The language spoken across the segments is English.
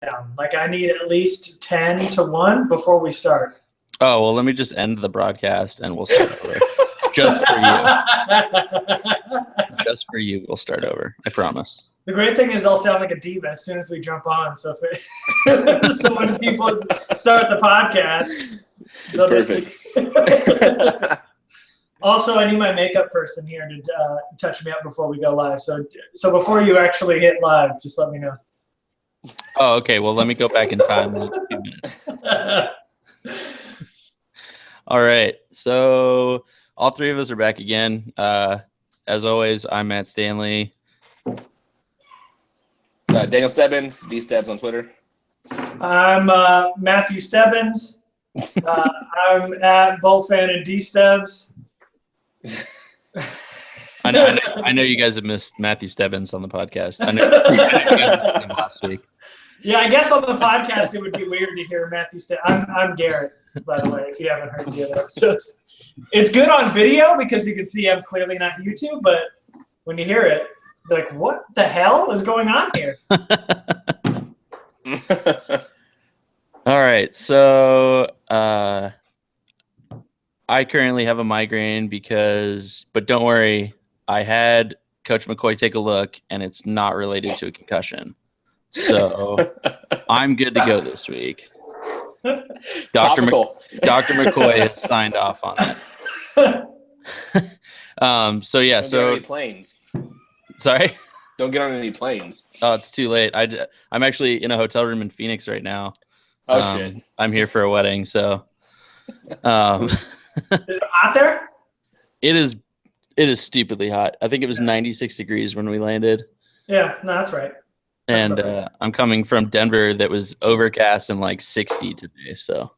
down. Like I need at least 10-1 before we start. Oh, well, let me just end the broadcast and we'll start over. Just for you. Just for you, we'll start over. I promise. The great thing is I'll sound like a diva as soon as we jump on. So so when people start the podcast, they'll Perfect. Also, I need my makeup person here to touch me up before we go live. So before you actually hit live, just let me know. Oh, okay. Well, let me go back in time. In a few minutes. All right. So all three of us are back again. As always, I'm Matt Stanley. Daniel Stebbins, D-Stebbs on Twitter. I'm Matthew Stebbins. I'm at Bullfan and D-Stebbs. I know you guys have missed Matthew Stebbins on the podcast. I know you guys missed him last week. Yeah, I guess on the podcast it would be weird to hear Matthew Stebbins. I'm Garrett, by the way, if you haven't heard the other episodes. It's good on video because you can see I'm clearly not YouTube, but when you hear it, you're like, what the hell is going on here? All right, so I currently have a migraine but don't worry, I had Coach McCoy take a look, and it's not related to a concussion. So I'm good to go this week. Dr. McCoy has signed off on that. So yeah, Don't get on any planes. Sorry? Don't get on any planes. Oh, it's too late. I'm actually in a hotel room in Phoenix right now. Oh, shit. I'm here for a wedding, so. Is it hot there? It is stupidly hot. I think it was 96 degrees when we landed. Yeah, no, that's right. And I'm coming from Denver that was overcast and like 60 today, so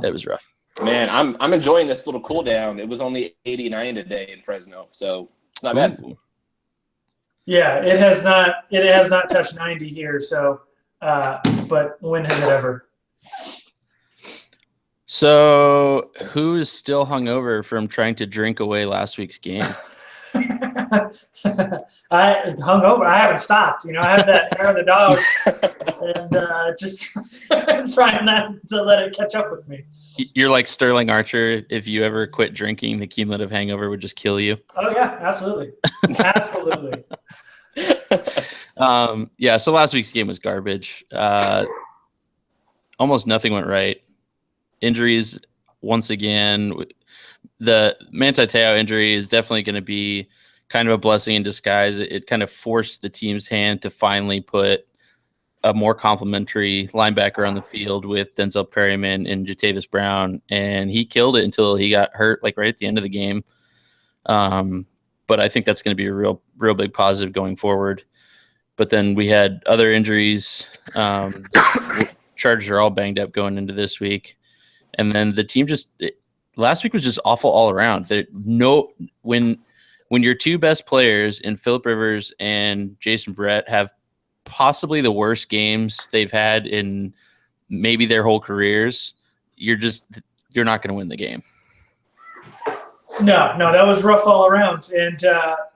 it was rough. Man, I'm enjoying this little cool down. It was only 89 today in Fresno, so it's not bad. Yeah, it has not touched 90 here, so but when has it ever? So, who is still hungover from trying to drink away last week's game? I hung over. I haven't stopped. I have that hair of the dog, and just trying not to let it catch up with me. You're like Sterling Archer. If you ever quit drinking, the cumulative hangover would just kill you. Oh yeah, absolutely, absolutely. Yeah. So last week's game was garbage. Almost nothing went right. Injuries once again. The Manti Te'o injury is definitely going to be kind of a blessing in disguise. It kind of forced the team's hand to finally put a more complimentary linebacker on the field with Denzel Perryman and Jatavis Brown, and he killed it until he got hurt, like right at the end of the game. But I think that's going to be a real big positive going forward. But then we had other injuries. Chargers are all banged up going into this week. And then the team last week was just awful all around. When your two best players in Phillip Rivers and Jason Verrett have possibly the worst games they've had in maybe their whole careers, you're not going to win the game. No, that was rough all around. And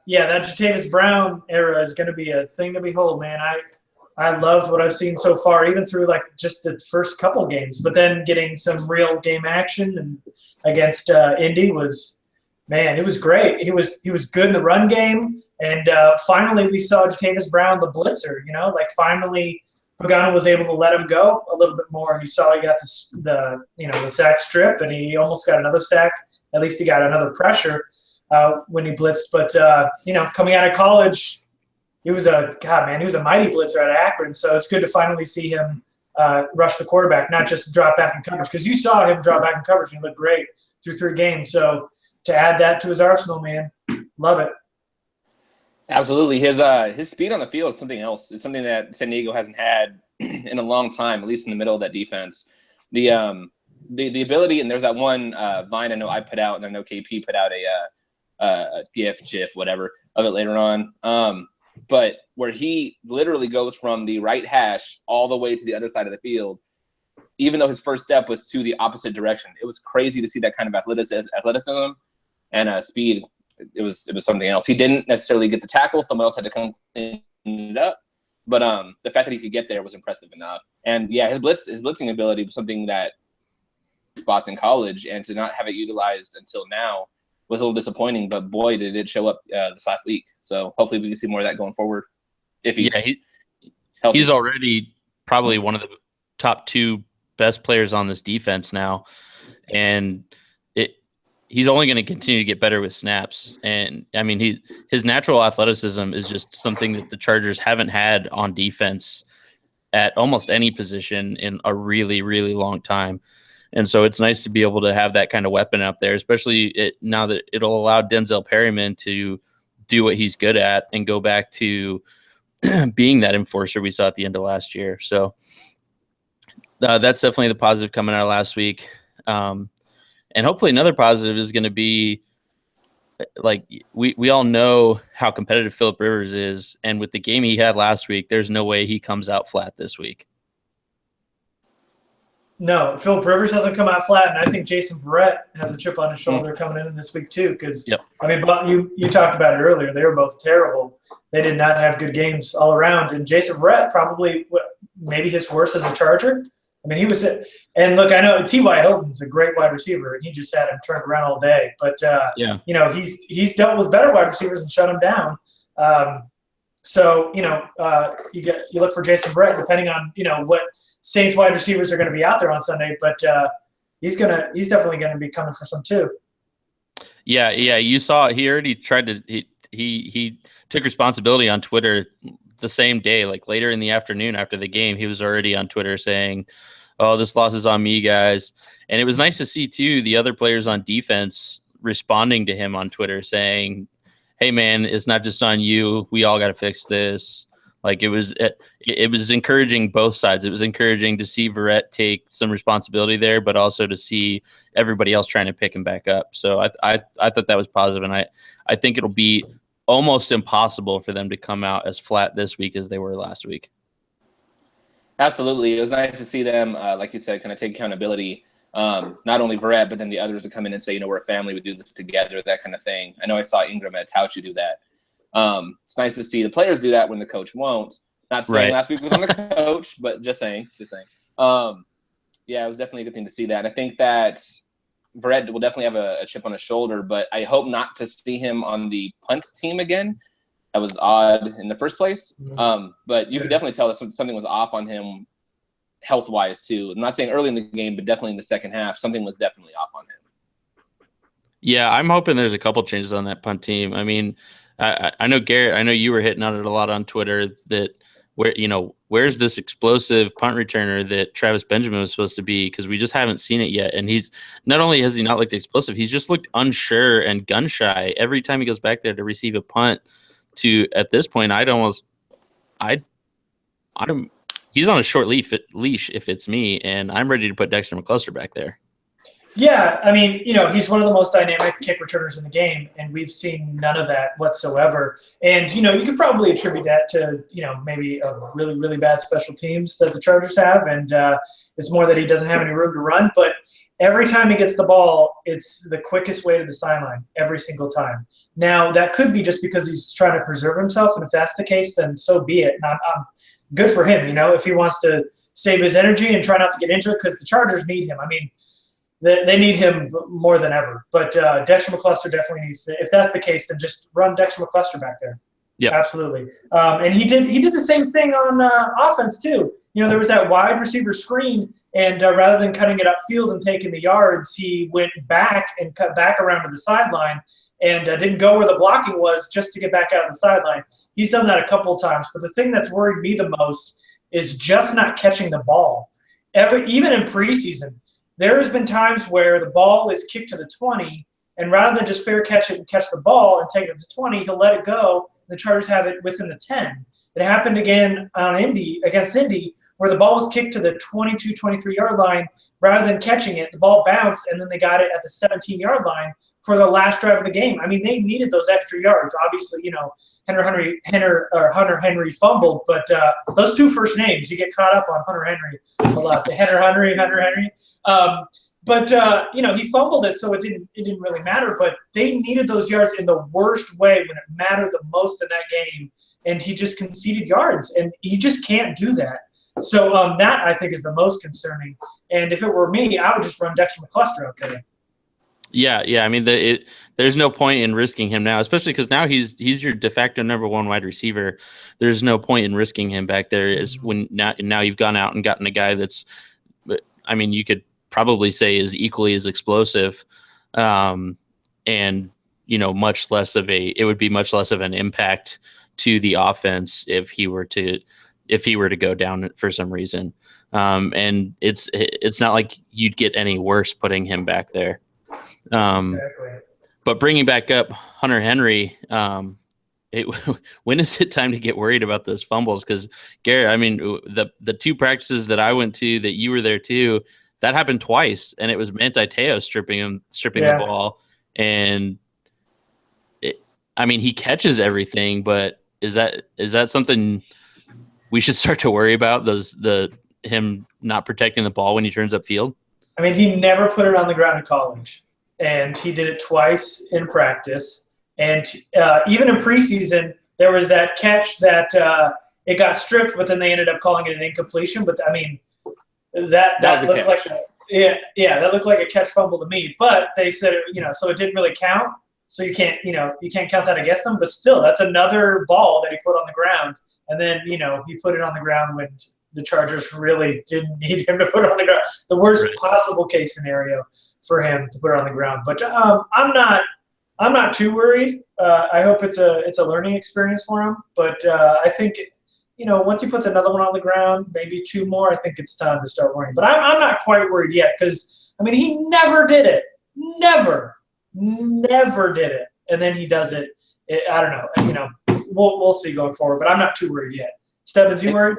yeah, that Jatavis Brown era is going to be a thing to behold, man. I loved what I've seen so far, even through like just the first couple games. But then getting some real game action and against Indy was, man, it was great. He was good in the run game, and finally we saw Jatavis Brown, the blitzer. Like finally Pagano was able to let him go a little bit more, and you saw he got the sack strip, and he almost got another sack. At least he got another pressure when he blitzed. But coming out of college, he was a mighty blitzer out of Akron. So it's good to finally see him rush the quarterback, not just drop back in coverage. Because you saw him drop back in coverage and he looked great through 3 games. So to add that to his arsenal, man, love it. Absolutely. His speed on the field is something else. It's something that San Diego hasn't had in a long time, at least in the middle of that defense. The ability, and there's that one Vine I know I put out, and I know KP put out a GIF, whatever, of it later on. But where he literally goes from the right hash all the way to the other side of the field, even though his first step was to the opposite direction. It was crazy to see that kind of athleticism and speed. It was something else. He didn't necessarily get the tackle. Someone else had to come clean it up. But the fact that he could get there was impressive enough. And yeah, his blitzing ability was something that spots in college, and to not have it utilized until now was a little disappointing. But boy, did it show up this last week. So hopefully we can see more of that going forward. If he's already probably one of the top 2 best players on this defense now, and he's only going to continue to get better with snaps. And I mean, his natural athleticism is just something that the Chargers haven't had on defense at almost any position in a really, really long time. And so it's nice to be able to have that kind of weapon out there, especially now that it'll allow Denzel Perryman to do what he's good at and go back to being that enforcer we saw at the end of last year. So that's definitely the positive coming out of last week. And hopefully another positive is going to be, like, we all know how competitive Phillip Rivers is. And with the game he had last week, there's no way he comes out flat this week. No, Phillip Rivers hasn't come out flat, and I think Jason Verrett has a chip on his shoulder coming in this week too. Because I mean, you talked about it earlier; they were both terrible. They did not have good games all around, and Jason Verrett probably maybe his worst as a Charger. I mean, he was – and look, I know T.Y. Hilton's a great wide receiver, and he just had him turned around all day. But, you know, he's dealt with better wide receivers and shut him down. So, you know, you look for Jason Verrett depending on, you know, what Saints wide receivers are going to be out there on Sunday. But he's definitely going to be coming for some too. Yeah, you saw he already tried to he took responsibility on Twitter the same day, like later in the afternoon after the game. He was already on Twitter saying, "Oh, this loss is on me, guys." And it was nice to see too the other players on defense responding to him on Twitter saying, "Hey man, it's not just on you. We all got to fix this." Like it was encouraging both sides. It was encouraging to see Verrett take some responsibility there, but also to see everybody else trying to pick him back up. So I thought that was positive, and I think it'll be almost impossible for them to come out as flat this week as they were last week. Absolutely. It was nice to see them, like you said, kind of take accountability. Not only Verrett, but then the others to come in and say, you know, we're a family, we do this together, that kind of thing. I know I saw Ingram at Tauchi do that. It's nice to see the players do that when the coach won't. Not saying last week was on the coach, but just saying. Yeah, it was definitely a good thing to see that. And I think that Verrett will definitely have a chip on his shoulder, but I hope not to see him on the punt team again. That was odd in the first place. But you could definitely tell that something was off on him health-wise too. I'm not saying early in the game, but definitely in the second half, something was definitely off on him. Yeah, I'm hoping there's a couple changes on that punt team. I mean, I know Garrett, I know you were hitting on it a lot on Twitter that where's this explosive punt returner that Travis Benjamin was supposed to be, because we just haven't seen it yet. And he's not only has he not looked explosive, he's just looked unsure and gun shy every time he goes back there to receive a punt. At this point, he's on a short leash if it's me, and I'm ready to put Dexter McCluster back there. Yeah, I mean, you know, he's one of the most dynamic kick returners in the game, and we've seen none of that whatsoever. And, you know, you could probably attribute that to, you know, maybe a really, really bad special teams that the Chargers have, and it's more that he doesn't have any room to run. But every time he gets the ball, it's the quickest way to the sideline every single time. Now, that could be just because he's trying to preserve himself, and if that's the case, then so be it. And I'm good for him, you know, if he wants to save his energy and try not to get injured, because the Chargers need him. I mean, they need him more than ever. But Dexter McCluster definitely needs to. If that's the case, then just run Dexter McCluster back there. Yeah, absolutely. And he did the same thing on offense too. You know, there was that wide receiver screen, and rather than cutting it upfield and taking the yards, he went back and cut back around to the sideline and didn't go where the blocking was just to get back out of the sideline. He's done that a couple of times. But the thing that's worried me the most is just not catching the ball. Even in preseason, there has been times where the ball is kicked to the 20, and rather than just fair catch it and catch the ball and take it to 20, he'll let it go, and the Chargers have it within the 10. It happened again against Indy, where the ball was kicked to the 22, 23-yard line. Rather than catching it, the ball bounced, and then they got it at the 17-yard line for the last drive of the game. I mean, they needed those extra yards. Obviously, you know, Hunter Henry fumbled, but those two first names, you get caught up on Hunter Henry a lot. Hunter Henry. But you know, he fumbled it, so it didn't really matter. But they needed those yards in the worst way when it mattered the most in that game. and he just conceded yards, and he just can't do that. So that I think is the most concerning. And if it were me, I would just run Dexter McCluster out there. Yeah. I mean, there's no point in risking him now, especially because now he's your de facto number one wide receiver. There's no point in risking him back there. Is when now you've gone out and gotten a guy that's, I mean, you could probably say is equally as explosive, and much less of it would be much less of an impact to the offense if he were to go down for some reason. And it's not like you'd get any worse putting him back there. Exactly. But bringing back up Hunter Henry, when is it time to get worried about those fumbles? Because Garrett, I mean, the two practices that I went to that you were there too, that happened twice, and it was Manti Te'o stripping the ball, and he catches everything, but is that something we should start to worry about? Him not protecting the ball when he turns upfield? I mean, he never put it on the ground in college, and he did it twice in practice. And even in preseason, there was that catch that it got stripped, but then they ended up calling it an incompletion. But I mean, that looked like that looked like a catch fumble to me. But they said so it didn't really count. So you can't count that against them. But still, that's another ball that he put on the ground, and then he put it on the ground when the Chargers really didn't need him to put it on the ground. The worst possible case scenario for him to put it on the ground. But I'm not too worried. I hope it's a learning experience for him. But I think once he puts another one on the ground, maybe two more, I think it's time to start worrying. But I'm not quite worried yet because he never did it. Never did it. And then he does it. I don't know. We'll see going forward. But I'm not too worried yet. Stebbins, you worried?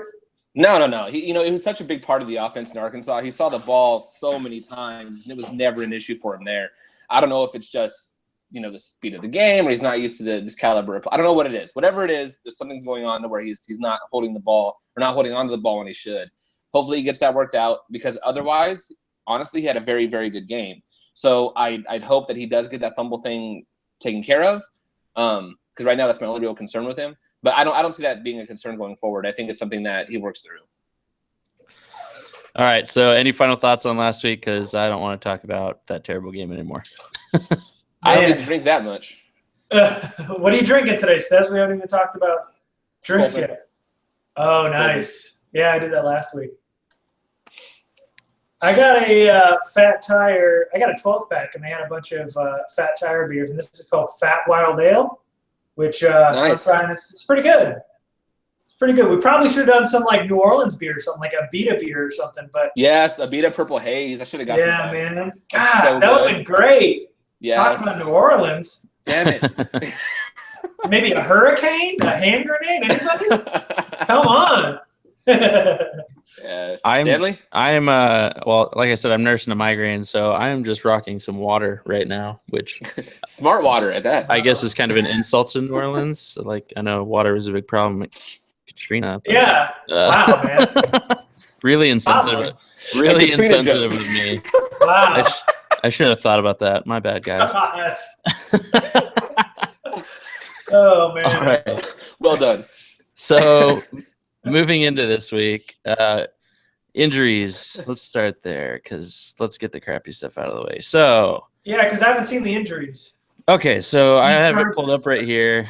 No. He was such a big part of the offense in Arkansas. He saw the ball so many times, and it was never an issue for him there. I don't know if it's just, the speed of the game, or he's not used to this caliber. I don't know what it is. Whatever it is, there's something's going on to where he's not holding the ball or not holding onto the ball when he should. Hopefully he gets that worked out, because otherwise, honestly, he had a very, very good game. So I'd hope that he does get that fumble thing taken care of, because right now that's my only real concern with him. But I don't see that being a concern going forward. I think it's something that he works through. All right. So any final thoughts on last week? Because I don't want to talk about that terrible game anymore. I don't even drink that much. What are you drinking today, Steph? We haven't even talked about drinks yet. Oh, nice. Yeah, I did that last week. I got a Fat Tire. I got a 12-pack, and they had a bunch of Fat Tire beers, and this is called Fat Wild Ale, which nice. I'm trying. It's pretty good. It's pretty good. We probably should have done some like New Orleans beer or something, like a Beta beer or something. But yes, a Beta Purple Haze. I should have got some. Yeah, man. God, so that would have been great. Yes. Talking about New Orleans. Damn it. Maybe a hurricane? A hand grenade? Anybody? Come on. Stanley? I am like I said, I'm nursing a migraine, so I am just rocking some water right now, which smart water at that. I guess is kind of an insult to New Orleans. So, like, I know water was a big problem at Katrina. But, yeah. Wow, man. Really insensitive. Really insensitive of me. Wow. I should have thought about that. My bad, guys. Oh, man. All right. Well done. So, moving into this week, injuries. Let's start there, because let's get the crappy stuff out of the way. So, yeah, because I haven't seen the injuries. Okay, so I have it pulled up right here.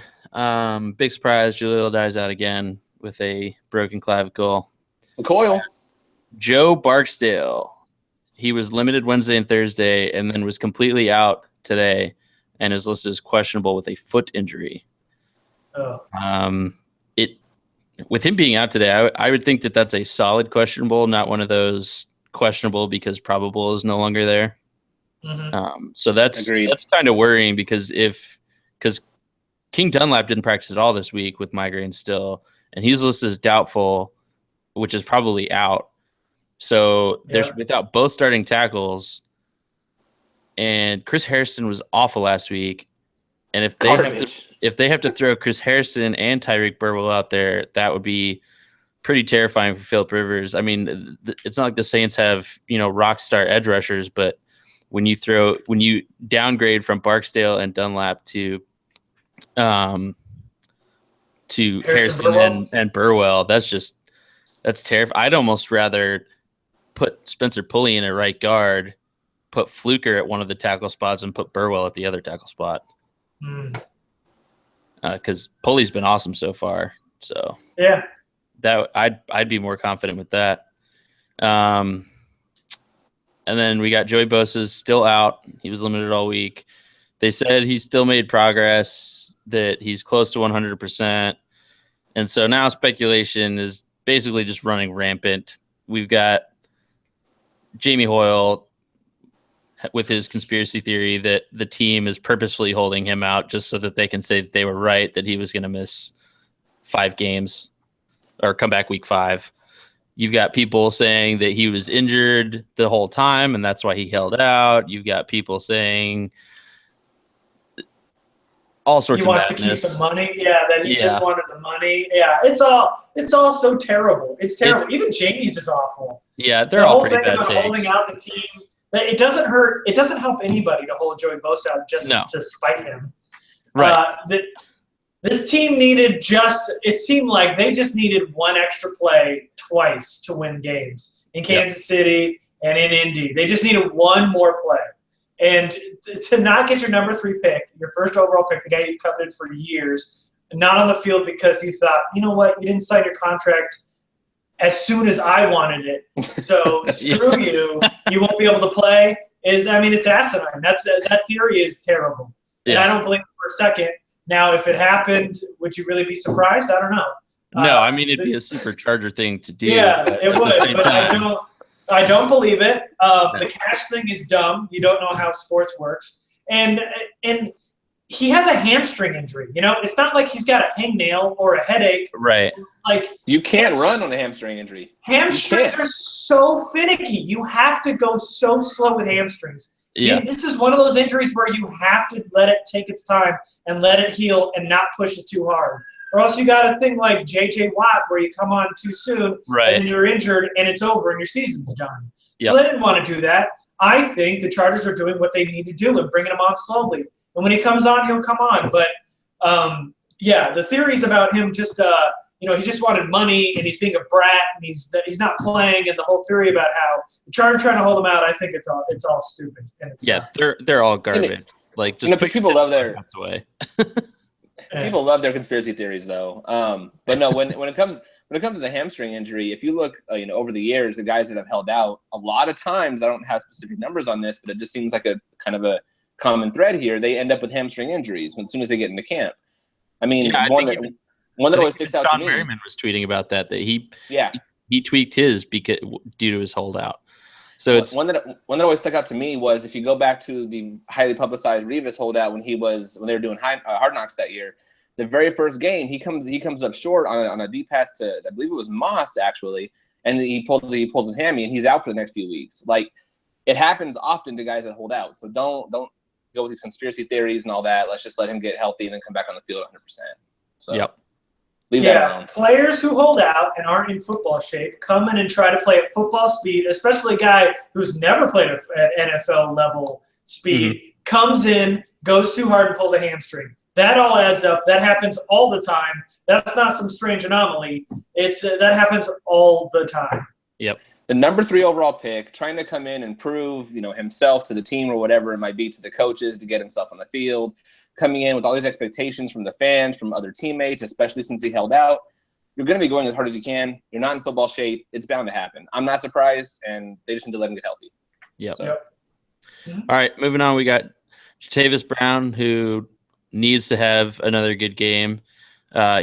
Big surprise, Julio dies out again with a broken clavicle. Coil. Joe Barksdale. He was limited Wednesday and Thursday, and then was completely out today, and is listed as questionable with a foot injury. Oh. With him being out today, I would think that that's a solid questionable, not one of those questionable because probable is no longer there. Mm-hmm. So that's kind of worrying, because King Dunlap didn't practice at all this week with migraine still, and he's listed as doubtful, which is probably out. So there's without both starting tackles, and Chris Harrison was awful last week. And if they have to throw Chris Harrison and Tyreek Burwell out there, that would be pretty terrifying for Philip Rivers. I mean, it's not like the Saints have, rock star edge rushers, but when you downgrade from Barksdale and Dunlap to to Harrison Harrison and Burwell. That's terrifying. I'd almost rather put Spencer Pulley in at right guard, put Fluker at one of the tackle spots, and put Burwell at the other tackle spot. Because Pulley's been awesome so far. So yeah, that I'd be more confident with that. And then we got Joey Bosa's still out. He was limited all week. They said he still made progress, that he's close to 100%. And so now speculation is basically just running rampant. We've got Jamie Hoyle with his conspiracy theory that the team is purposefully holding him out just so that they can say that they were right, that he was going to miss 5 games or come back week 5. You've got people saying that he was injured the whole time and that's why he held out. You've got people saying all sorts of madness. He wants to keep the money. Yeah, that he just wanted the money. Yeah, it's all so terrible. It's terrible. Even Jamie's is awful. Yeah, they're all pretty bad takes. Holding out the team. It doesn't hurt. It doesn't help anybody to hold Joey Bosa out just to spite him. Right. This team needed it seemed like they just needed one extra play twice to win games in Kansas City and in Indy. They just needed one more play. And to not get your number 3 pick, your first overall pick, the guy you've coveted for years, not on the field because you thought, you know what, you didn't sign your contract as soon as I wanted it. So screw you. You won't be able to play. It's asinine. That theory is terrible. Yeah. And I don't believe it for a second. Now, if it happened, would you really be surprised? I don't know. No, it'd be a supercharger thing to do. Yeah, it would. But I don't believe it. The cash thing is dumb. You don't know how sports works. And he has a hamstring injury. It's not like he's got a hangnail or a headache. Right. Like you can't run on a hamstring injury. Hamstrings are so finicky. You have to go so slow with hamstrings. Yeah. This is one of those injuries where you have to let it take its time and let it heal and not push it too hard. Or else you got a thing like J.J. Watt where you come on too soon and then you're injured and it's over and your season's done. So they didn't want to do that. I think the Chargers are doing what they need to do and bringing him on slowly. And when he comes on, he'll come on. But, the theories about him just he just wanted money and he's being a brat and he's not playing, and the whole theory about how the Chargers trying to hold him out, I think it's all stupid. And they're all garbage. People love their away. People love their conspiracy theories, though. But no, when it comes to the hamstring injury, if you look, over the years, the guys that have held out, a lot of times, I don't have specific numbers on this, but it just seems like a kind of a common thread here. They end up with hamstring injuries as soon as they get into camp. One that always sticks out to me. John Merriman was tweeting about that he tweaked his due to his holdout. So it's one that always stuck out to me was if you go back to the highly publicized Revis holdout when they were doing Hard Knocks that year. The very first game, he comes up short on a deep pass to, I believe it was Moss actually, and he pulls his hammy and he's out for the next few weeks. Like it happens often to guys that hold out. So don't go with these conspiracy theories and all that. Let's just let him get healthy and then come back on the field 100%. So leave that alone. Players who hold out and aren't in football shape come in and try to play at football speed, especially a guy who's never played at NFL level speed, comes in, goes too hard and pulls a hamstring. That all adds up. That happens all the time. That's not some strange anomaly. That happens all the time. Yep. The number 3 overall pick, trying to come in and prove, himself to the team or whatever it might be, to the coaches, to get himself on the field, coming in with all these expectations from the fans, from other teammates, especially since he held out. You're going to be going as hard as you can. You're not in football shape. It's bound to happen. I'm not surprised, and they just need to let him get healthy. Yep. All right, moving on. We got Jatavis Brown, who needs to have another good game.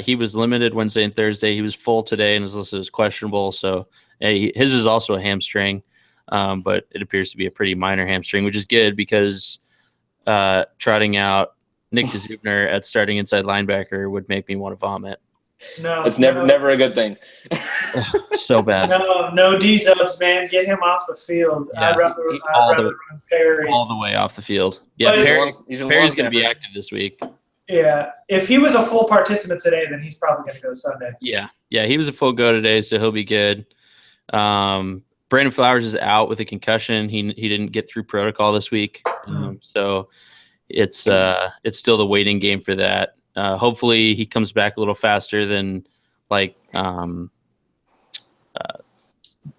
He was limited Wednesday and Thursday. He was full today and is listed as questionable. So his is also a hamstring, but it appears to be a pretty minor hamstring, which is good because trotting out Nick DeZubner at starting inside linebacker would make me want to vomit. No, it's never a good thing. So bad. No D-Zubs, man. Get him off the field. Yeah, I'd rather run Perry all the way off the field. Yeah, Perry's going to be active this week. Yeah, if he was a full participant today, then he's probably going to go Sunday. Yeah, he was a full go today, so he'll be good. Brandon Flowers is out with a concussion. He didn't get through protocol this week, so it's still the waiting game for that. hopefully he comes back a little faster than like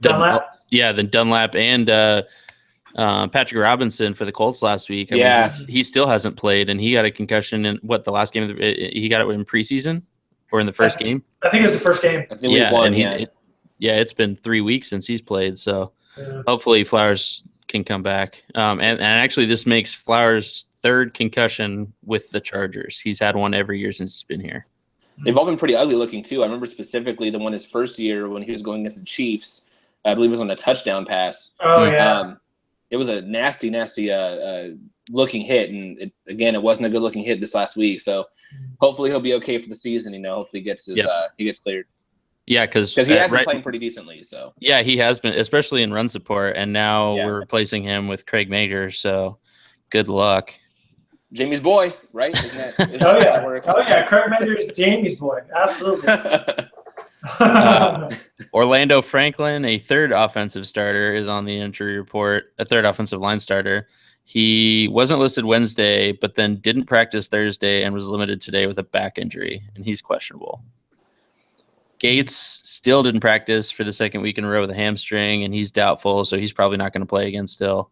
Dunlap. Than Dunlap and Patrick Robinson for the Colts last week. I mean, he still hasn't played, and he got a concussion in the last game. He got it in preseason or in the first game. I think it was the first game. It's been 3 weeks since he's played, so hopefully Flowers can come back. And actually, this makes Flowers' third concussion with the Chargers. He's had one every year since he's been here. They've all been pretty ugly looking too. I remember specifically the one his first year when he was going against the Chiefs. I believe it was on a touchdown pass. Oh yeah. It was a nasty looking hit, and it wasn't a good looking hit this last week. So hopefully he'll be okay for the season. Hopefully he gets he gets cleared. Yeah, because he has been playing pretty decently. So yeah, he has been, especially in run support, and now we're replacing him with Craig Major. So good luck. Jamie's boy, right? Isn't that how that yeah. works? Oh yeah, Craig Major is Jamie's boy. Absolutely. Orlando Franklin, a third offensive starter, is on the injury report, a third offensive line starter. He wasn't listed Wednesday, but then didn't practice Thursday and was limited today with a back injury, and he's questionable. Gates still didn't practice for the second week in a row with a hamstring, and he's doubtful, so he's probably not going to play again still.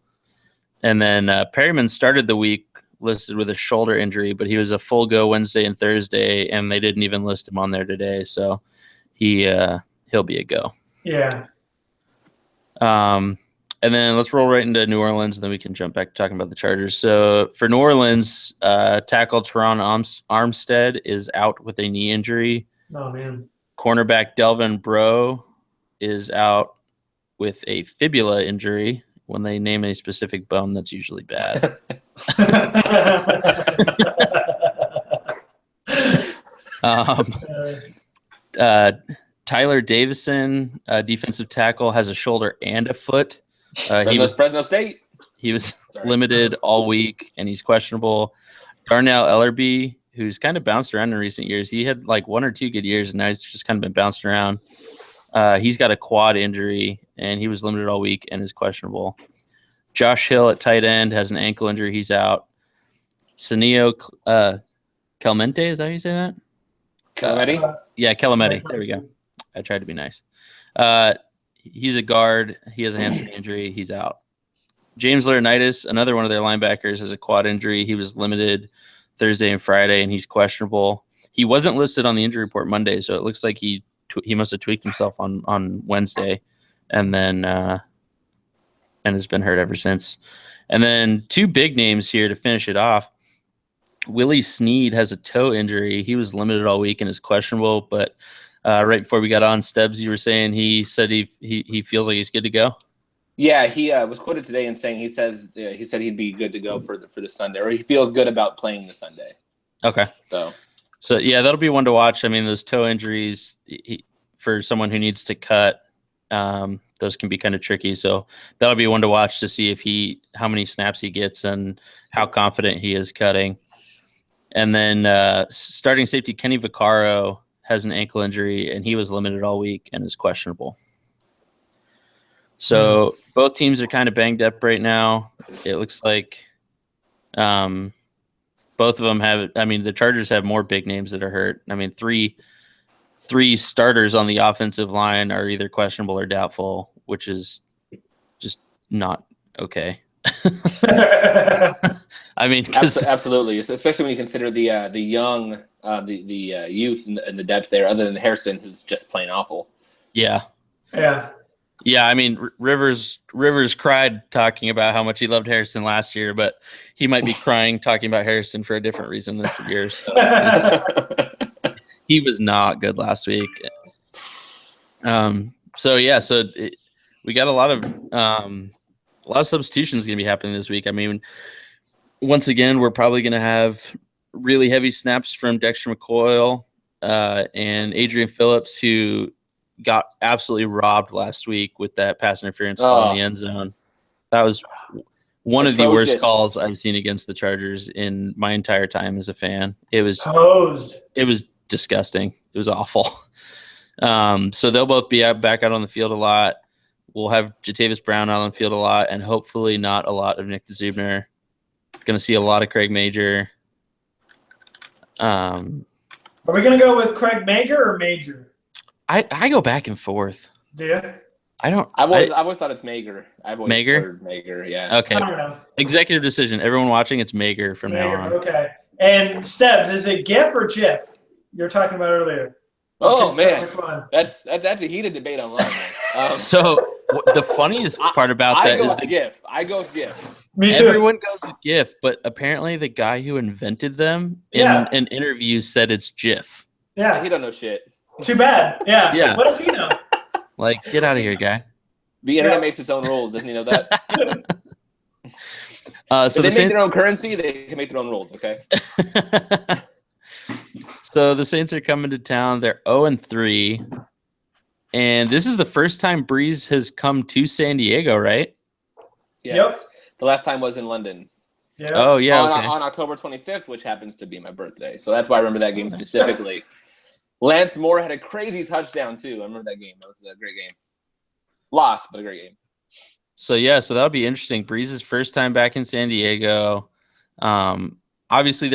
And then Perryman started the week listed with a shoulder injury, but he was a full go Wednesday and Thursday, and they didn't even list him on there today, so he'll be a go. Yeah. And then let's roll right into New Orleans, and then we can jump back to talking about the Chargers. So for New Orleans, tackle Teron Armstead is out with a knee injury. Oh man. Cornerback Delvin Breaux is out with a fibula injury. When they name a specific bone, that's usually bad. Tyler Davison, defensive tackle, has a shoulder and a foot. Fresno State. He was limited all week, and he's questionable. Darnell Ellerby, who's kind of bounced around in recent years. He had like 1 or 2 good years, and now he's just kind of been bouncing around. He's got a quad injury, and he was limited all week and is questionable. Josh Hill at tight end has an ankle injury. He's out. Sanio Kelmente, is that how you say that? Kelmetti? Yeah, Kelmetti. There we go. I tried to be nice. He's a guard. He has a hamstring injury. He's out. James Laurinaitis, another one of their linebackers, has a quad injury. He was limited Thursday and Friday, and he's questionable. He wasn't listed on the injury report Monday, so it looks like he must have tweaked himself on Wednesday, and then and has been hurt ever since. And then 2 big names here to finish it off. Willie Snead has a toe injury. He was limited all week and is questionable, but right before we got on, Stebbs, you were saying he said he feels like he's good to go. Yeah, he was quoted today in saying he said he'd be good to go for the Sunday, or he feels good about playing the Sunday. Okay. So yeah, that'll be one to watch. I mean, those toe injuries for someone who needs to cut, those can be kind of tricky. So that'll be one to watch to see how many snaps he gets and how confident he is cutting. And then starting safety Kenny Vaccaro has an ankle injury, and he was limited all week and is questionable. So both teams are kind of banged up right now. It looks like both of them have – I mean, the Chargers have more big names that are hurt. I mean, three starters on the offensive line are either questionable or doubtful, which is just not okay. I mean, absolutely, especially when you consider the young, the youth and the depth there, other than Harrison, who's just plain awful. Yeah. I mean, Rivers cried talking about how much he loved Harrison last year, but he might be crying talking about Harrison for a different reason this year. So he was not good last week. We got a lot of substitutions going to be happening this week. I mean, once again, we're probably going to have really heavy snaps from Dexter McCoy and Adrian Phillips, who got absolutely robbed last week with that pass interference call in the end zone. That was one of the worst calls I've seen against the Chargers in my entire time as a fan. It was disgusting. It was awful. So they'll both be back out on the field a lot. We'll have Jatavis Brown out on the field a lot, and hopefully not a lot of Nick Zubner. Going to see a lot of Craig Major. Um, Are we gonna go with Craig Mager or Major? I go back and forth. Do you? I don't. I've always thought it's Mager. I've always Mager? heard Mager. Yeah. Okay. I don't know. Executive decision. Everyone watching, it's Mager from now on. Okay. And Stebbs, is it GIF or GIF? You were talking about earlier. Oh Okay, man, which one? that's a heated debate online. Man. So the funniest part about I that go is with GIF. I go with GIF. Me too. everyone goes with GIF, but apparently the guy who invented them in an interview said it's GIF. Yeah. He don't know shit. Too bad. Yeah. Yeah. What does he know? Like, get out of here, guy. The internet makes its own rules. Doesn't he know that? So if they make their own currency, they can make their own rules. Okay. So the Saints are coming to town. They're 0-3, and this is the first time Breeze has come to San Diego, right? Yes. Yep. The last time was in London. Yeah. Oh yeah, on October 25th, which happens to be my birthday. So that's why I remember that game specifically. Lance Moore had a crazy touchdown too. I remember that game. That was a great game. Lost, but a great game. So that'll be interesting. Breeze's first time back in San Diego. Obviously,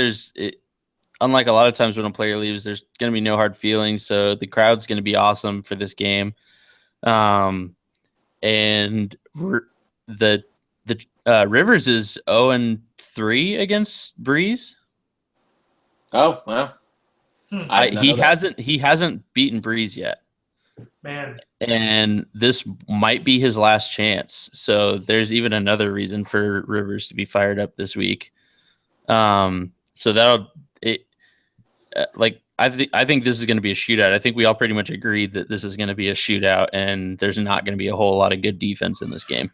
unlike a lot of times when a player leaves, there's going to be no hard feelings. So the crowd's going to be awesome for this game. And the Rivers is 0-3 against Breeze. Oh wow! He hasn't beaten Breeze yet. Man. And this might be his last chance. So there's even another reason for Rivers to be fired up this week. So I think this is going to be a shootout. I think we all pretty much agreed that this is going to be a shootout, and there's not going to be a whole lot of good defense in this game.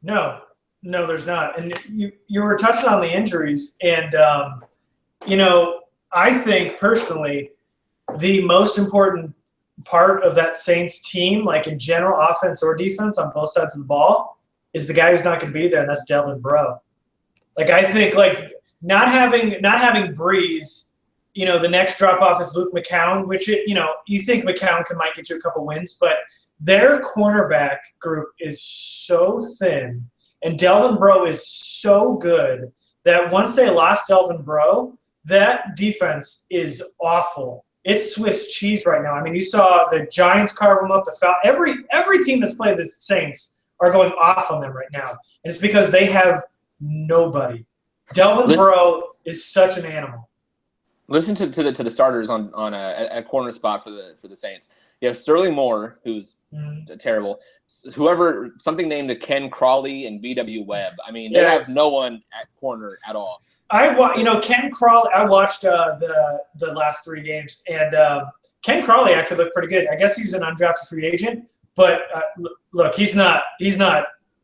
No, there's not. And you were touching on the injuries, and I think personally the most important part of that Saints team, like in general, offense or defense on both sides of the ball, is the guy who's not going to be there, and that's Delvin Breaux. Like I think not having Breeze, the next drop off is Luke McCown, which you think McCown might get you a couple wins, but their cornerback group is so thin, and Delvin Breaux is so good that once they lost Delvin Breaux, that defense is awful. It's Swiss cheese right now. I mean, you saw the Giants carve them up. Every team that's played the Saints are going off on them right now, and it's because they have nobody. Delvin Breaux is such an animal. Listen to the starters on a corner spot for the Saints. You have Sterling Moore, who's terrible. Something named Ken Crawley and B.W. Webb. I mean, they have no one at corner at all. Ken Crawley. I watched the last 3 games, and Ken Crawley actually looked pretty good. I guess he's an undrafted free agent, but look, he's not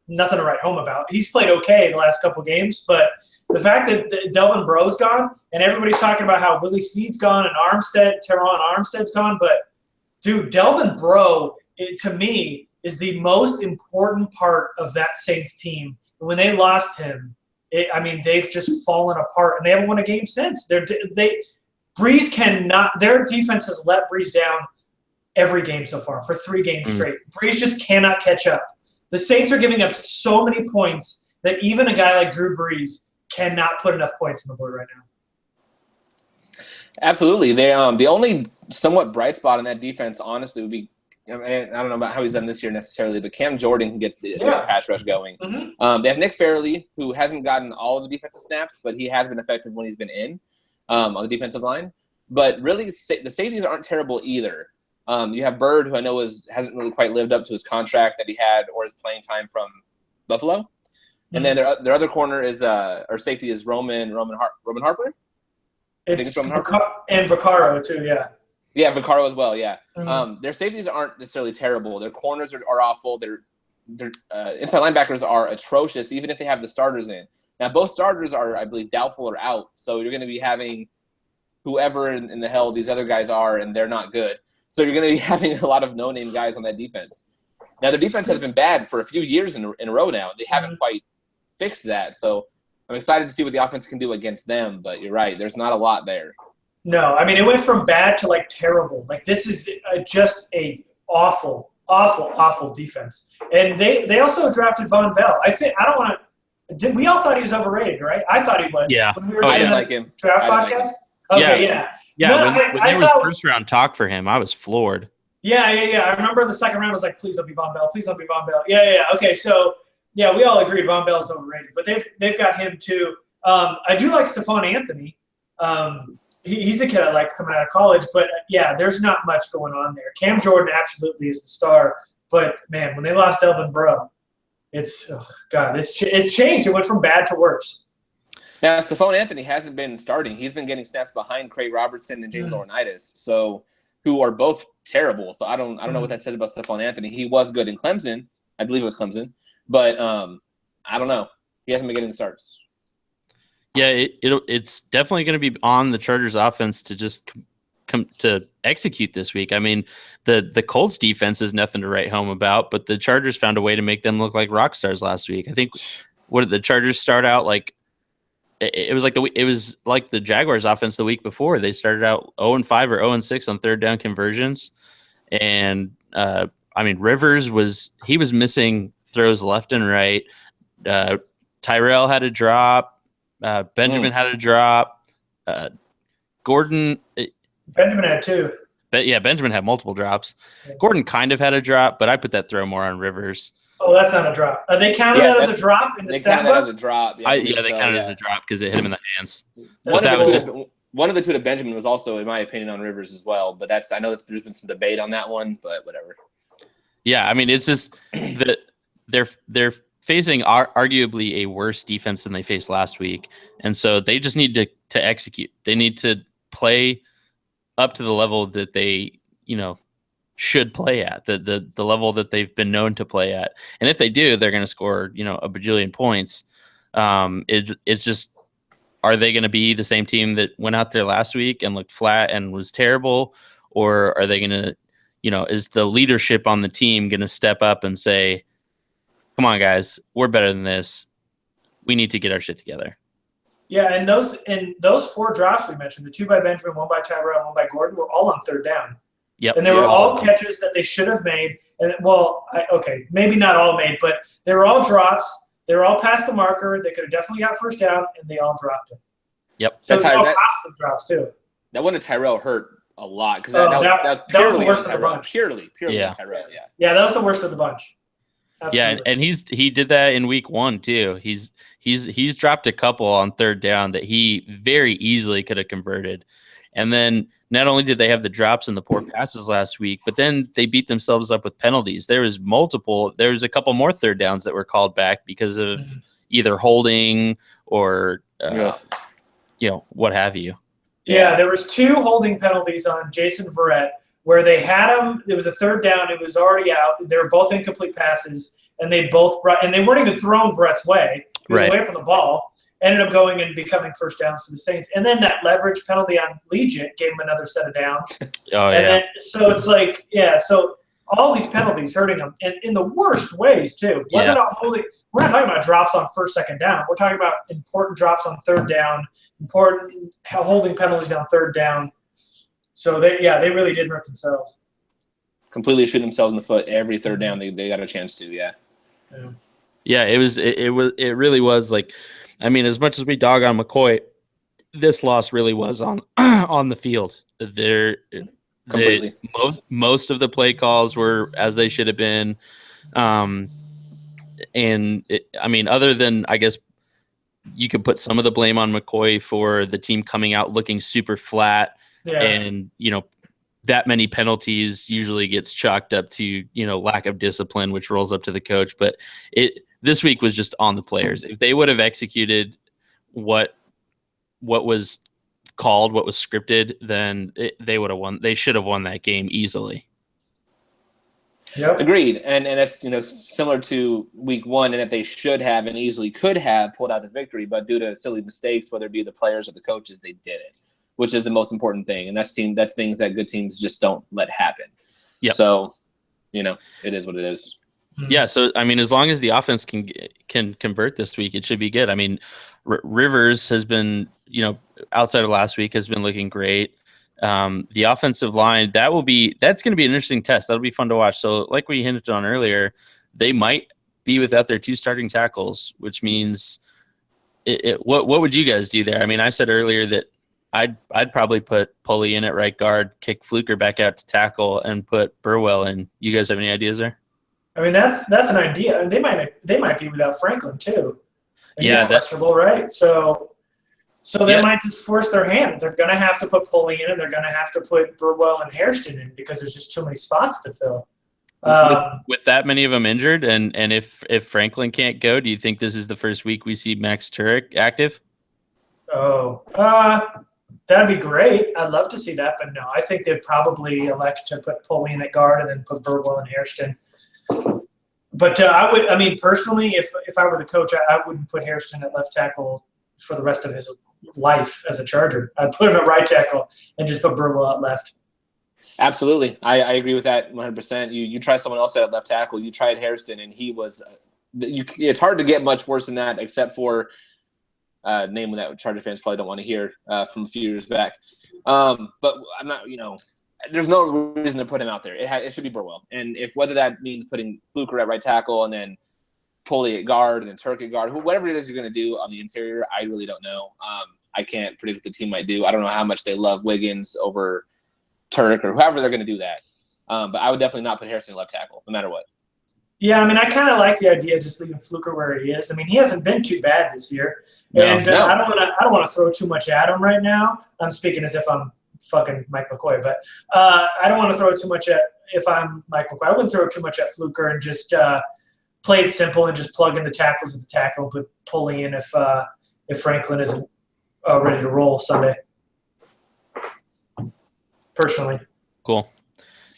nothing to write home about. He's played okay the last couple games, but the fact that Delvin Breaux's gone, and everybody's talking about how Willie Snead's gone and Teron Armstead's gone, but dude, Delvin Breaux, to me, is the most important part of that Saints team. And when they lost him, they've just fallen apart, and they haven't won a game since. Breeze cannot. Their defense has let Breeze down every game so far for 3 games straight. Breeze just cannot catch up. The Saints are giving up so many points that even a guy like Drew Brees cannot put enough points on the board right now. Absolutely. The only somewhat bright spot in that defense, honestly, would be, I don't know about how he's done this year necessarily, but Cam Jordan can get the pass rush going. Mm-hmm. They have Nick Fairley, who hasn't gotten all of the defensive snaps, but he has been effective when he's been in on the defensive line. But really, the safeties aren't terrible either. You have Bird, who I know hasn't really quite lived up to his contract that he had or his playing time from Buffalo. Mm-hmm. And then their other corner is or safety is Roman Harper. It's and Vaccaro too, yeah. Yeah, Vaccaro as well, yeah. Mm-hmm. Their safeties aren't necessarily terrible. Their corners are awful. Their inside linebackers are atrocious, even if they have the starters in. Now, both starters are, I believe, doubtful or out. So you're going to be having whoever in the hell these other guys are, and they're not good. So you're going to be having a lot of no-name guys on that defense. Now, their defense has been bad for a few years in a row now. They haven't quite fixed that. So I'm excited to see what the offense can do against them. But you're right. There's not a lot there. No, I mean, it went from bad to, terrible. This is just a awful, awful, awful defense. And they also drafted Von Bell. I don't want to We all thought he was overrated, right? I thought he was. Yeah. When we were I doing didn't the like him. draft I didn't podcast. like him. Okay, yeah. Yeah, No, when there was first round talk for him, I was floored. Yeah. I remember in the second round, I was like, please don't be Von Bell. Please don't be Von Bell. Yeah. Okay, so, yeah, we all agreed Von Bell is overrated. But they've got him, too. I do like Stephon Anthony. He's a kid I liked coming out of college. But, yeah, there's not much going on there. Cam Jordan absolutely is the star. But, man, when they lost Elvin Breaux, it changed. It went from bad to worse. Now, Stephon Anthony hasn't been starting. He's been getting snaps behind Craig Robertson and James Laurinaitis, so who are both terrible. So I don't know what that says about Stephon Anthony. He was good in Clemson. I believe it was Clemson. But I don't know. He hasn't been getting the starts. Yeah, it's definitely going to be on the Chargers offense to just come to execute this week. I mean, the Colts defense is nothing to write home about, but the Chargers found a way to make them look like rock stars last week. I think what did the Chargers start out like? It was like the Jaguars offense the week before. They started out 0-5 or 0-6 on third down conversions, and I mean Rivers was missing throws left and right. Tyrell had a drop. Benjamin had a drop. Gordon. Benjamin had two. But yeah, Benjamin had multiple drops. Gordon kind of had a drop, but I put that throw more on Rivers. Oh, that's not a drop. They counted that as a drop in the stat book? They counted that as a drop. They counted it as a drop because it hit him in the hands. One of the two to Benjamin was also, in my opinion, on Rivers as well. But I know there's been some debate on that one, but whatever. Yeah, I mean, it's just that they're facing arguably a worse defense than they faced last week, and so they just need to execute. They need to play up to the level that they should play at, the level that they've been known to play at. And if they do, they're going to score, a bajillion points. It's just, are they going to be the same team that went out there last week and looked flat and was terrible? Or are they going to, is the leadership on the team going to step up and say, come on, guys, we're better than this. We need to get our shit together. Yeah, and those four drops we mentioned, the two by Benjamin, one by Tyrell, one by Gordon, were all on third down. Yep. And they were all catches that they should have made. And maybe not all made, but they were all drops. They were all past the marker. They could have definitely got first down, and they all dropped it. Yep. So they all costly drops too. That one to Tyrell hurt a lot because that was the worst of the bunch. Purely Tyrell. Yeah. Yeah, that was the worst of the bunch. Absolutely. Yeah, and he did that in week 1 too. He's dropped a couple on third down that he very easily could have converted, and then. Not only did they have the drops and the poor passes last week, but then they beat themselves up with penalties. There was a couple more third downs that were called back because of either holding or, what have you. Yeah, there was 2 holding penalties on Jason Verrett where they had him. It was a third down. It was already out. They were both incomplete passes, and they weren't even thrown Verrett's way. He was away from the ball. Ended up going and becoming first downs for the Saints. And then that leverage penalty on Legit gave him another set of downs. So it's like, so all these penalties hurting them, and in the worst ways, too. We're not talking about drops on first, second down. We're talking about important drops on third down, important holding penalties on third down. So, they really did hurt themselves. Completely shoot themselves in the foot every third down they got a chance to, Yeah, it really was like, I mean, as much as we dog on McCoy, this loss really was on on the field. Most of the play calls were as they should have been, other than I guess you could put some of the blame on McCoy for the team coming out looking super flat, and that many penalties usually gets chalked up to lack of discipline, which rolls up to the coach, but this week was just on the players. If they would have executed what was called, what was scripted, then they would have won. They should have won that game easily. Yep. Agreed. And that's similar to week 1, and that they should have and easily could have pulled out the victory, but due to silly mistakes, whether it be the players or the coaches, they didn't, which is the most important thing. And that's things that good teams just don't let happen. Yeah. So, it is what it is. Yeah, so I mean, as long as the offense can convert this week, it should be good. I mean, Rivers has been, outside of last week, has been looking great. The offensive line, that's going to be an interesting test. That'll be fun to watch. So, like we hinted on earlier, they might be without their 2 starting tackles, which means what would you guys do there? I mean, I said earlier that I'd probably put Pulley in at right guard, kick Fluker back out to tackle, and put Burwell in. You guys have any ideas there? I mean, that's an idea. They might be without Franklin too. He's questionable, right? So they might just force their hand. They're going to have to put Pulley in, and they're going to have to put Burwell and Hairston in because there's just too many spots to fill. With that many of them injured, and if Franklin can't go, do you think this is the first week we see Max Turek active? Oh, that'd be great. I'd love to see that, but no, I think they'd probably elect to put Pulley in at guard and then put Burwell and Hairston. But personally, if I were the coach, I wouldn't put Hairston at left tackle for the rest of his life as a Charger. I'd put him at right tackle and just put Burwell at left. Absolutely. I agree with that 100%. You try someone else at left tackle. You tried Hairston, and he was it's hard to get much worse than that, except for name that Charger fans probably don't want to hear from a few years back. But I'm not, there's no reason to put him out there. It should be Burwell. And whether that means putting Fluker at right tackle and then Pulley at guard and then Turk at guard, whatever it is you're going to do on the interior, I really don't know. I can't predict what the team might do. I don't know how much they love Wiggins over Turk or however they're going to do that. But I would definitely not put Harrison left tackle, no matter what. Yeah, I mean, I kind of like the idea of just leaving Fluker where he is. I mean, he hasn't been too bad this year, I don't want to throw too much at him right now. I'm speaking as if I'm fucking Mike McCoy, but I don't want to throw too much at. If I'm Mike McCoy, I wouldn't throw too much at Fluker and just play it simple and just plug in the tackles at the tackle and put Pulley in if Franklin isn't ready to roll Sunday. Personally, cool.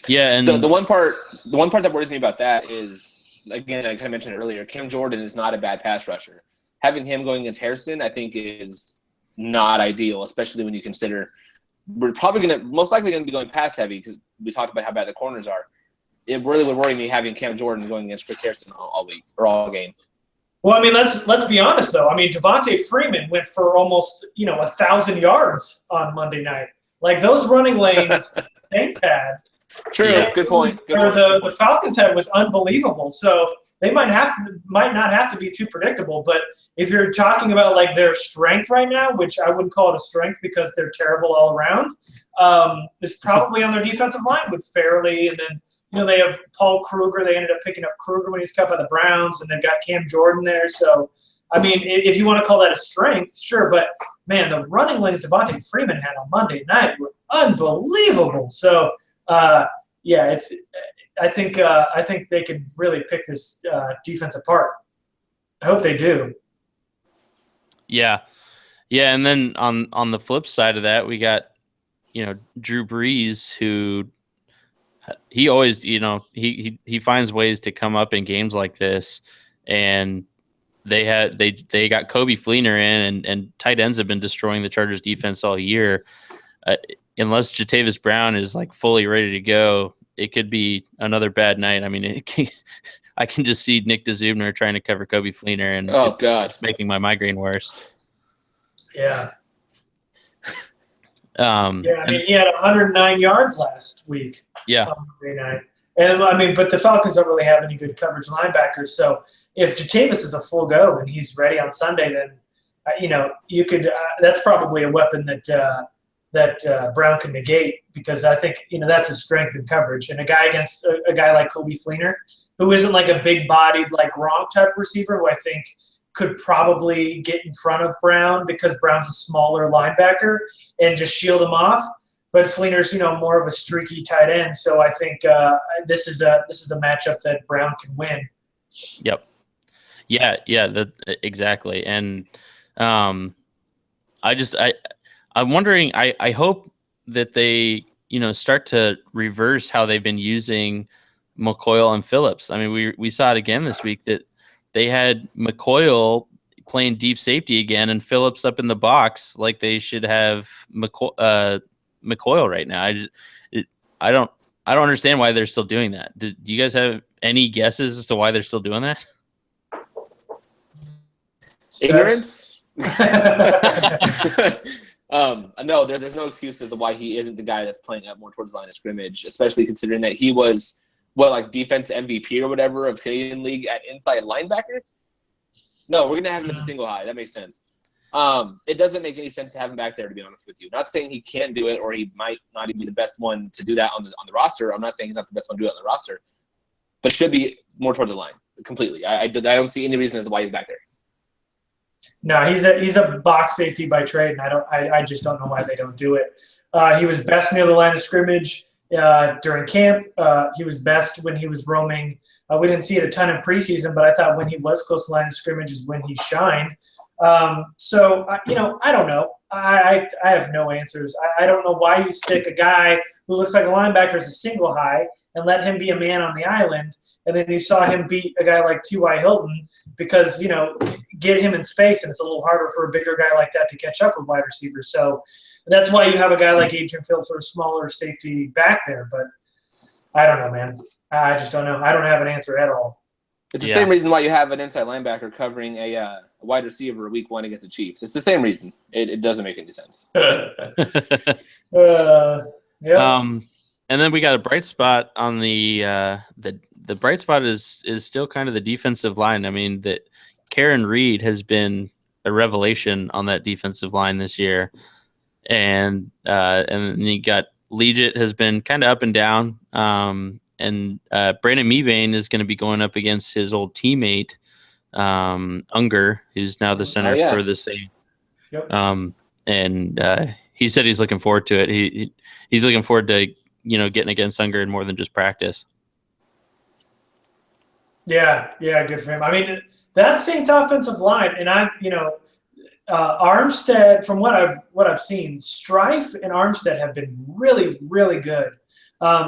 Yeah, and the one part that worries me about that is, again, I kind of mentioned it earlier, Cam Jordan is not a bad pass rusher. Having him going against Hairston, I think, is not ideal, especially when you consider we're probably most likely going to be going pass heavy because we talked about how bad the corners are. It really would worry me having Cam Jordan going against Chris Hairston all week or all game. Well, I mean, let's be honest though. I mean, Devontae Freeman went for almost 1,000 yards on Monday night. Like those running lanes Saints had. True. Yeah. Good point. The Falcons had was unbelievable. So they might not have to be too predictable. But if you're talking about like their strength right now, which I wouldn't call it a strength because they're terrible all around, is probably on their defensive line with Fairley, and then they have Paul Kruger. They ended up picking up Kruger when he was cut by the Browns, and they've got Cam Jordan there. So I mean, if you want to call that a strength, sure. But man, the running lanes Devontae Freeman had on Monday night were unbelievable. So. I think they could really pick this defense apart. I hope they do. Yeah, and then on the flip side of that, we got Drew Brees, who he always he finds ways to come up in games like this, and they got Kobe Fleener in, and tight ends have been destroying the Chargers defense all year. Unless Jatavis Brown is like fully ready to go, it could be another bad night. I mean, I can just see Nick DeZubner trying to cover Kobe Fleener, and it's making my migraine worse. Yeah. I mean, he had 109 yards last week. Yeah. On Monday night. And I mean, but the Falcons don't really have any good coverage linebackers. So if Jatavis is a full go and he's ready on Sunday, then you could. That's probably a weapon that Brown can negate, because I think that's his strength in coverage. And a guy against a guy like Kobe Fleener, who isn't like a big-bodied like Gronk type receiver, who I think could probably get in front of Brown because Brown's a smaller linebacker and just shield him off. But Fleener's more of a streaky tight end, so I think this is a matchup that Brown can win. Yep. Yeah, exactly. And I'm wondering, I hope that they, start to reverse how they've been using McCoyle and Phillips. I mean, we saw it again this week that they had McCoyle playing deep safety again and Phillips up in the box like they should have McCoyle right now. I don't understand why they're still doing that. Do you guys have any guesses as to why they're still doing that? Ignorance? No, there's no excuse as to why he isn't the guy that's playing up more towards the line of scrimmage, especially considering that he was like defense MVP or whatever of Canadian League at inside linebacker? No, we're gonna have him at the single high. That makes sense. It doesn't make any sense to have him back there, to be honest with you. Not saying he can't do it or he might not even be the best one to do that on the roster. I'm not saying he's not the best one to do it on the roster, but should be more towards the line completely. I don't see any reason as to why he's back there. No, he's a box safety by trade, and I just don't know why they don't do it. He was best near the line of scrimmage during camp. He was best when he was roaming. We didn't see it a ton in preseason, but I thought when he was close to the line of scrimmage is when he shined. So I don't know. I have no answers. I don't know why you stick a guy who looks like a linebacker as a single high and let him be a man on the island, and then you saw him beat a guy like T.Y. Hilton because, get him in space, and it's a little harder for a bigger guy like that to catch up with wide receivers. So that's why you have a guy like Adrian Phillips or a smaller safety back there. But I don't know, man. I just don't know. I don't have an answer at all. It's the same reason why you have an inside linebacker covering a wide receiver week 1 against the Chiefs. It's the same reason. It doesn't make any sense. Yeah. And then we got a bright spot on the bright spot is still kind of the defensive line. I mean, that Karen Reed has been a revelation on that defensive line this year, and you got Legit has been kind of up and down. And Brandon Mebane is going to be going up against his old teammate, Unger, who's now the center for the same. Yep. And he said he's looking forward to it. He's looking forward to getting against Unger in more than just practice. Yeah, good for him. I mean, that Saints offensive line, and Armstead, from what I've seen, Strife and Armstead have been really, really good.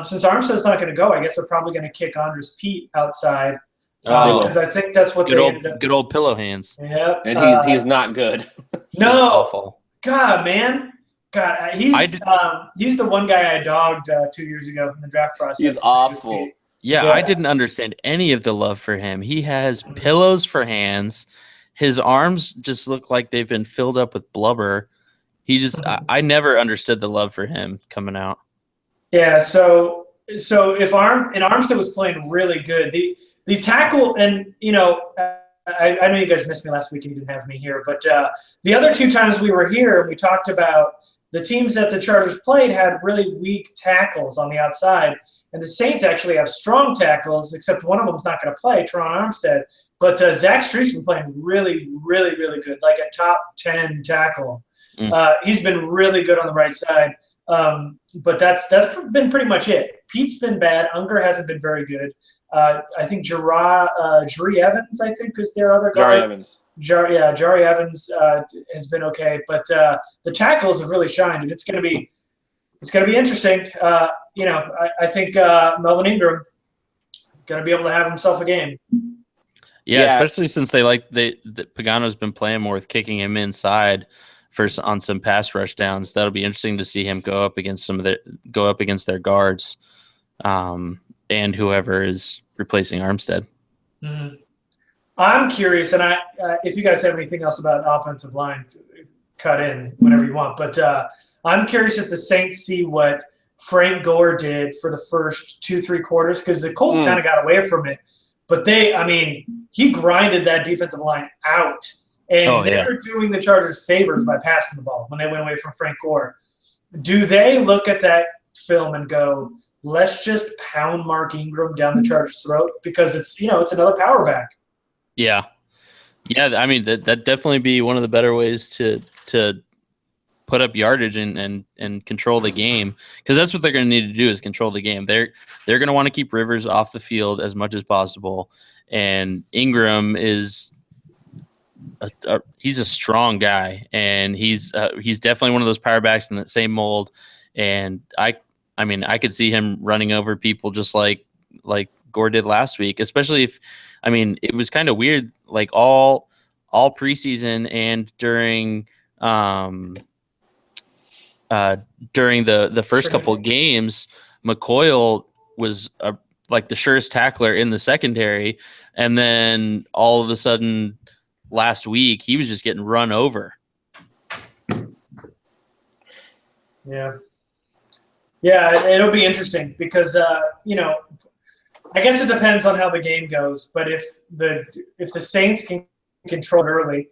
Since Armstead's not going to go, I guess they're probably going to kick Andres Pete outside because I think that's what good old pillow hands. Yeah, and he's not good. No, awful. God, man, God, he's the one guy I dogged 2 years ago in the draft process. He's awful. Yeah, I didn't understand any of the love for him. He has pillows for hands. His arms just look like they've been filled up with blubber. I never understood the love for him coming out. Yeah, so if Armstead was playing really good, the tackle, and I know you guys missed me last week and you didn't have me here, but the other 2 times we were here, we talked about the teams that the Chargers played had really weak tackles on the outside, and the Saints actually have strong tackles, except one of them's not going to play, Teron Armstead. But Zach Street's been playing really, really, really good, like a top 10 tackle. He's been really good on the right side. But that's been pretty much it. Pete's been bad. Unger hasn't been very good. I think Jari Evans, I think, is their other guy. Jari Evans has been okay, but the tackles have really shined, and it's going to be interesting. I think Melvin Ingram going to be able to have himself a game. Yeah, especially since Pagano's been playing more with kicking him inside on some pass rush downs. That'll be interesting to see him go up against their guards, and whoever is replacing Armstead. Mm-hmm. I'm curious, and if you guys have anything else about offensive line, cut in whenever you want. But I'm curious if the Saints see what Frank Gore did for the first 2-3 quarters, because the Colts kind of got away from it. But he grinded that defensive line out. And they were doing the Chargers favors by passing the ball when they went away from Frank Gore. Do they look at that film and go, let's just pound Mark Ingram down the Chargers' throat? Because it's another power back. Yeah. I mean, that'd definitely be one of the better ways to put up yardage and control the game, because that's what they're going to need to do is control the game. They're going to want to keep Rivers off the field as much as possible, and Ingram is he's a strong guy, and he's definitely one of those power backs in that same mold. And I could see him running over people just like Gore did last week, especially if, it was kind of weird, like all preseason and during the first couple of games, McCoyle was like the surest tackler in the secondary, and then all of a sudden last week he was just getting run over. Yeah, it'll be interesting because I guess it depends on how the game goes. But if the Saints can control it early,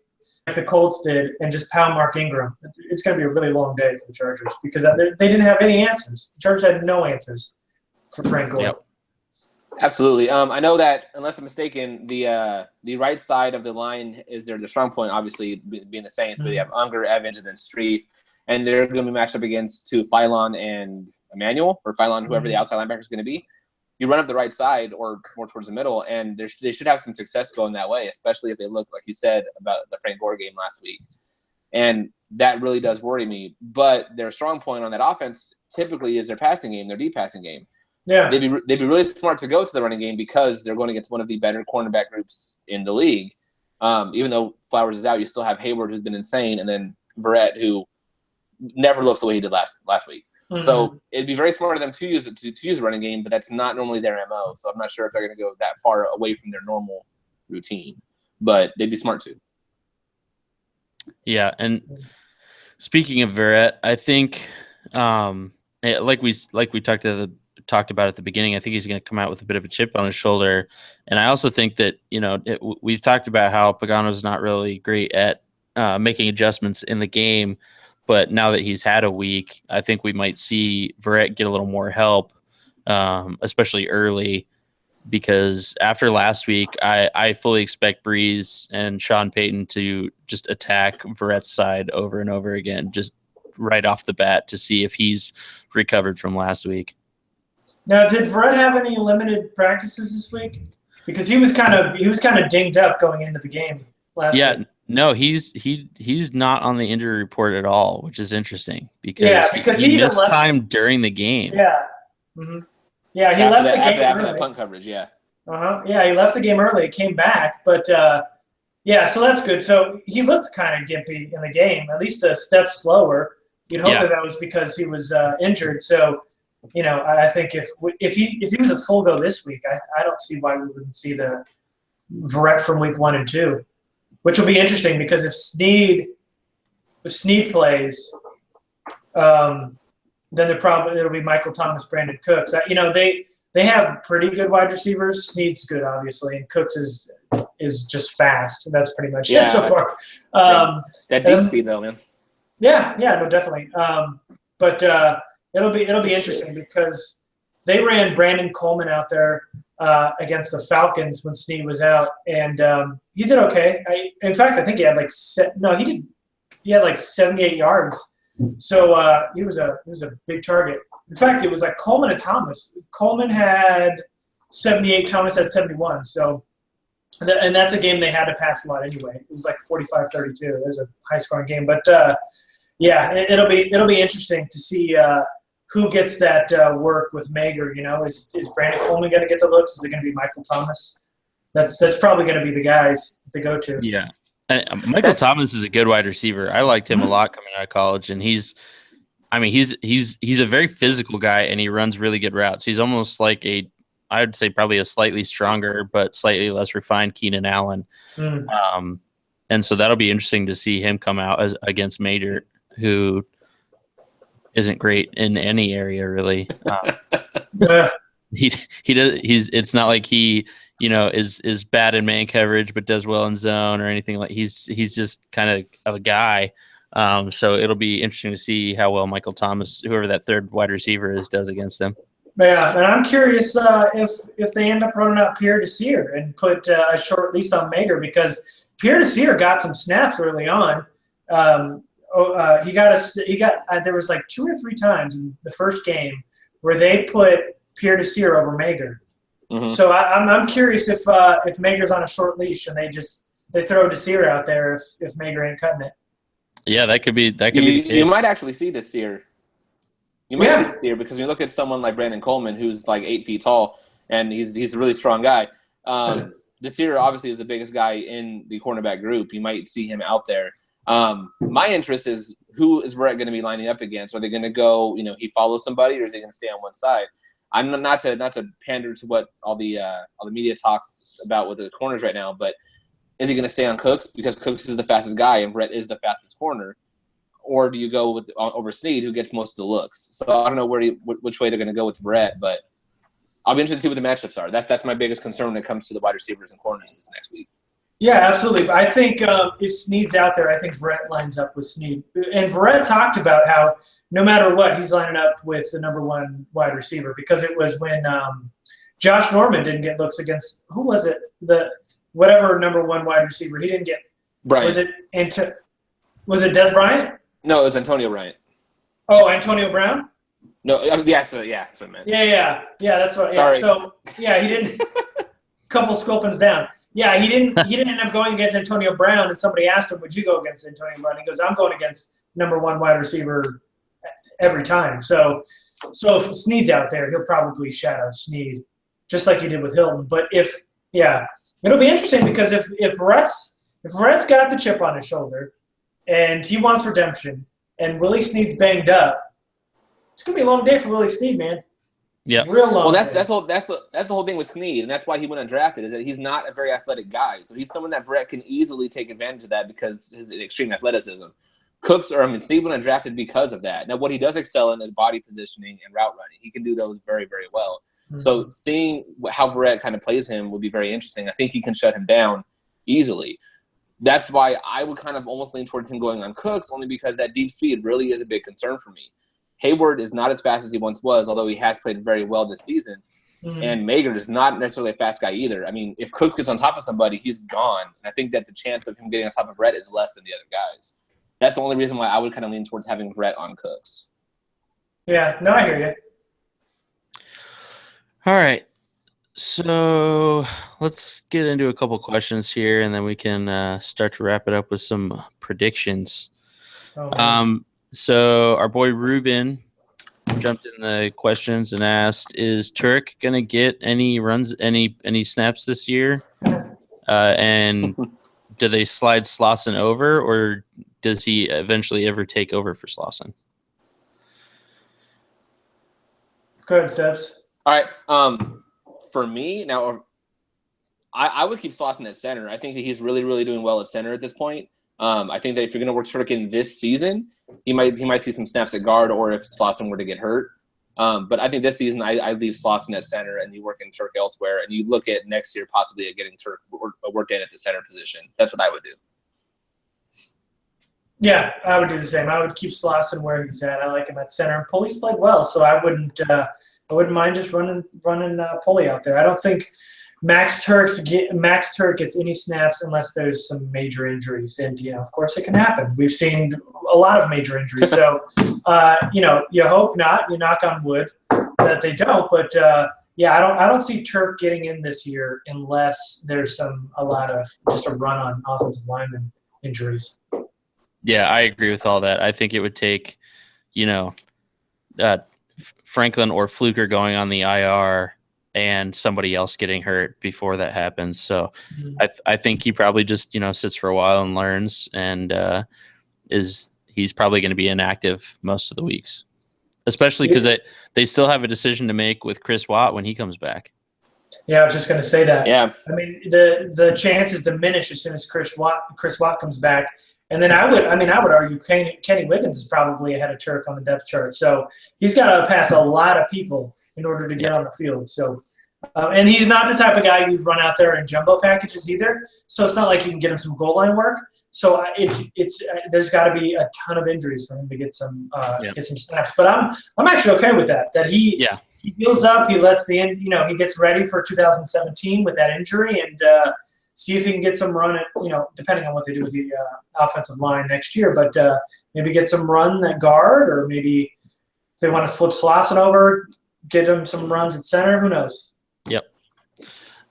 like the Colts did, and just pound Mark Ingram, it's going to be a really long day for the Chargers because they didn't have any answers. The Chargers had no answers for Frank Gore. Yep. Absolutely. I know that, unless I'm mistaken, the right side of the line is the strong point, obviously, being the Saints, but they have Unger, Evans, and then Street. And they're going to be matched up against Phylon and Emmanuel, or Phylon, whoever the outside linebacker is going to be. You run up the right side or more towards the middle, and they should have some success going that way, especially if they look, like you said, about the Frank Gore game last week. And that really does worry me. But their strong point on that offense typically is their passing game, their deep passing game. Yeah, they'd be really smart to go to the running game because they're going against one of the better cornerback groups in the league. Even though Flowers is out, you still have Hayward, who's been insane, and then Verrett, who never looks the way he did last week. Mm-hmm. So it'd be very smart of them to use a running game, but that's not normally their MO. So I'm not sure if they're going to go that far away from their normal routine, but they'd be smart to. Yeah, and speaking of Verrett, I think like we talked about at the beginning, I think he's going to come out with a bit of a chip on his shoulder. And I also think that, we've talked about how Pagano's not really great at making adjustments in the game, but now that he's had a week, I think we might see Verrett get a little more help, especially early, because after last week, I fully expect Breeze and Sean Payton to just attack Verrett's side over and over again, just right off the bat to see if he's recovered from last week. Now, did Verrett have any limited practices this week? Because he was kind of dinged up going into the game last week. No, he's not on the injury report at all, which is interesting because he missed time during the game. Yeah, mm-hmm. Yeah, he left the game after early. That punt coverage. Yeah. Yeah, he left the game early, came back, but so that's good. So he looked kind of gimpy in the game, at least a step slower. You'd hope that was because he was injured. So. I think if he was a full go this week, I don't see why we wouldn't see the Verrett from week 1 and 2, which will be interesting because if Snead plays, then it'll be Michael Thomas, Brandon Cooks. They have pretty good wide receivers. Snead's good, obviously, and Cooks is just fast. That's pretty much it so far. That deep speed, though, man. Yeah, no, definitely. It'll be interesting because they ran Brandon Coleman out there against the Falcons when Snead was out, and he did okay. In fact, I think he had he had like 78 yards. So he was a big target. In fact, it was like Coleman and Thomas. Coleman had 78, Thomas had 71. So, and that's a game they had to pass a lot anyway. It was like 45-32. It was a high-scoring game, but it'll be interesting to see. Who gets that work with Mager? Is Brandon Coleman going to get the looks? Is it going to be Michael Thomas? That's probably going to be the guys to go to. Yeah, Michael Thomas is a good wide receiver. I liked him a lot coming out of college, and he's a very physical guy, and he runs really good routes. He's almost like I would say probably a slightly stronger but slightly less refined Keenan Allen. And so that'll be interesting to see him come out against Mager, who isn't great in any area really. He does. It's not like he is bad in man coverage but does well in zone or anything like. He's just kind of a guy. So it'll be interesting to see how well Michael Thomas, whoever that third wide receiver is, does against him. Yeah, and I'm curious if they end up running out Pierre Desir and put a short leash on Mager, because Pierre Desir got some snaps early on. There was like 2 or 3 times in the first game where they put Pierre Desir over Mager. Mm-hmm. So I'm curious if Mager's on a short leash and they throw Desir out there if Mager ain't cutting it. Yeah, that could be the case. You might actually see Desir. You might see Desir because when you look at someone like Brandon Coleman, who's like 8 feet tall and he's a really strong guy. Desir obviously is the biggest guy in the cornerback group. You might see him out there. My interest is who is Verrett going to be lining up against? Are they going to go, he follows somebody, or is he going to stay on one side? I'm not to pander to what all the media talks about with the corners right now, but is he going to stay on Cooks because Cooks is the fastest guy and Verrett is the fastest corner, or do you go over Snead, who gets most of the looks? So I don't know which way they're going to go with Verrett, but I'll be interested to see what the matchups are. That's my biggest concern when it comes to the wide receivers and corners this next week. Yeah, absolutely. I think if Snead's out there, I think Verrett lines up with Snead. And Verrett talked about how no matter what, he's lining up with the number one wide receiver, because it was when Josh Norman didn't get looks against – who was it? Whatever number one wide receiver. He didn't get – Bryant. Was it Des Bryant? No, it was Antonio Bryant. Oh, Antonio Brown? No, that's what I meant. Yeah, that's what – yeah. Sorry. So, yeah, he didn't – couple Scopins down. Yeah, he didn't end up going against Antonio Brown, and somebody asked him, would you go against Antonio Brown? He goes, I'm going against number one wide receiver every time. So if Snead's out there, he'll probably shadow Snead, just like he did with Hilton. But it'll be interesting, because if Verrett's got the chip on his shoulder and he wants redemption and Willie Snead's banged up, it's going to be a long day for Willie Snead, man. Yeah, real long. Well, that's the whole thing with Snead, and that's why he went undrafted. Is that he's not a very athletic guy, so he's someone that Brett can easily take advantage of that because his extreme athleticism. Snead went undrafted because of that. Now, what he does excel in is body positioning and route running. He can do those very, very well. Mm-hmm. So seeing how Verrett kind of plays him will be very interesting. I think he can shut him down easily. That's why I would kind of almost lean towards him going on Cooks, only because that deep speed really is a big concern for me. Hayward is not as fast as he once was, although he has played very well this season. Mm-hmm. And Mager is not necessarily a fast guy either. I mean, if Cooks gets on top of somebody, he's gone. And I think that the chance of him getting on top of Brett is less than the other guys. That's the only reason why I would kind of lean towards having Brett on Cooks. Yeah, no, I hear you. All right. So let's get into a couple questions here, and then we can start to wrap it up with some predictions. So our boy Ruben jumped in the questions and asked, is Turk going to get any runs, any snaps this year? And do they slide Slauson over, or does he eventually ever take over for Slauson? Go ahead, Stebbs. All right. For me, now, I would keep Slauson at center. I think that he's really, really doing well at center at this point. I think that if you're going to work Turk in this season, he might see some snaps at guard, or if Slauson were to get hurt. But I think this season I leave Slauson at center and you work in Turk elsewhere, and you look at next year possibly at getting Turk worked in at the center position. That's what I would do. Yeah, I would do the same. I would keep Slauson where he's at. I like him at center. Pulley's played well, so I wouldn't mind just running Pulley out there. I don't think Max Turk gets any snaps unless there's some major injuries, and of course it can happen. We've seen a lot of major injuries, so you hope not. You knock on wood that they don't, but I don't see Turk getting in this year unless there's a lot of just a run on offensive lineman injuries. Yeah, I agree with all that. I think it would take, Franklin or Fluker going on the IR and somebody else getting hurt before that happens. So I think he probably just, sits for a while and learns, and he's probably going to be inactive most of the weeks, especially because they still have a decision to make with Chris Watt when he comes back. Yeah, I was just going to say that. Yeah. I mean, the chances diminish as soon as Chris Watt comes back. And then I would argue Kenny Wiggins is probably ahead of Turk on the depth chart. So he's got to pass a lot of people in order to get on the field. So, and he's not the type of guy you'd run out there in jumbo packages either. So it's not like you can get him some goal line work. So there's got to be a ton of injuries for him to get some snaps. But I'm actually okay with that. That he heals up, he lets he gets ready for 2017 with that injury, and see if he can get some run at, depending on what they do with the offensive line next year. But maybe get some run at guard, or maybe if they want to flip Slauson over, get him some runs at center. Who knows? Yep.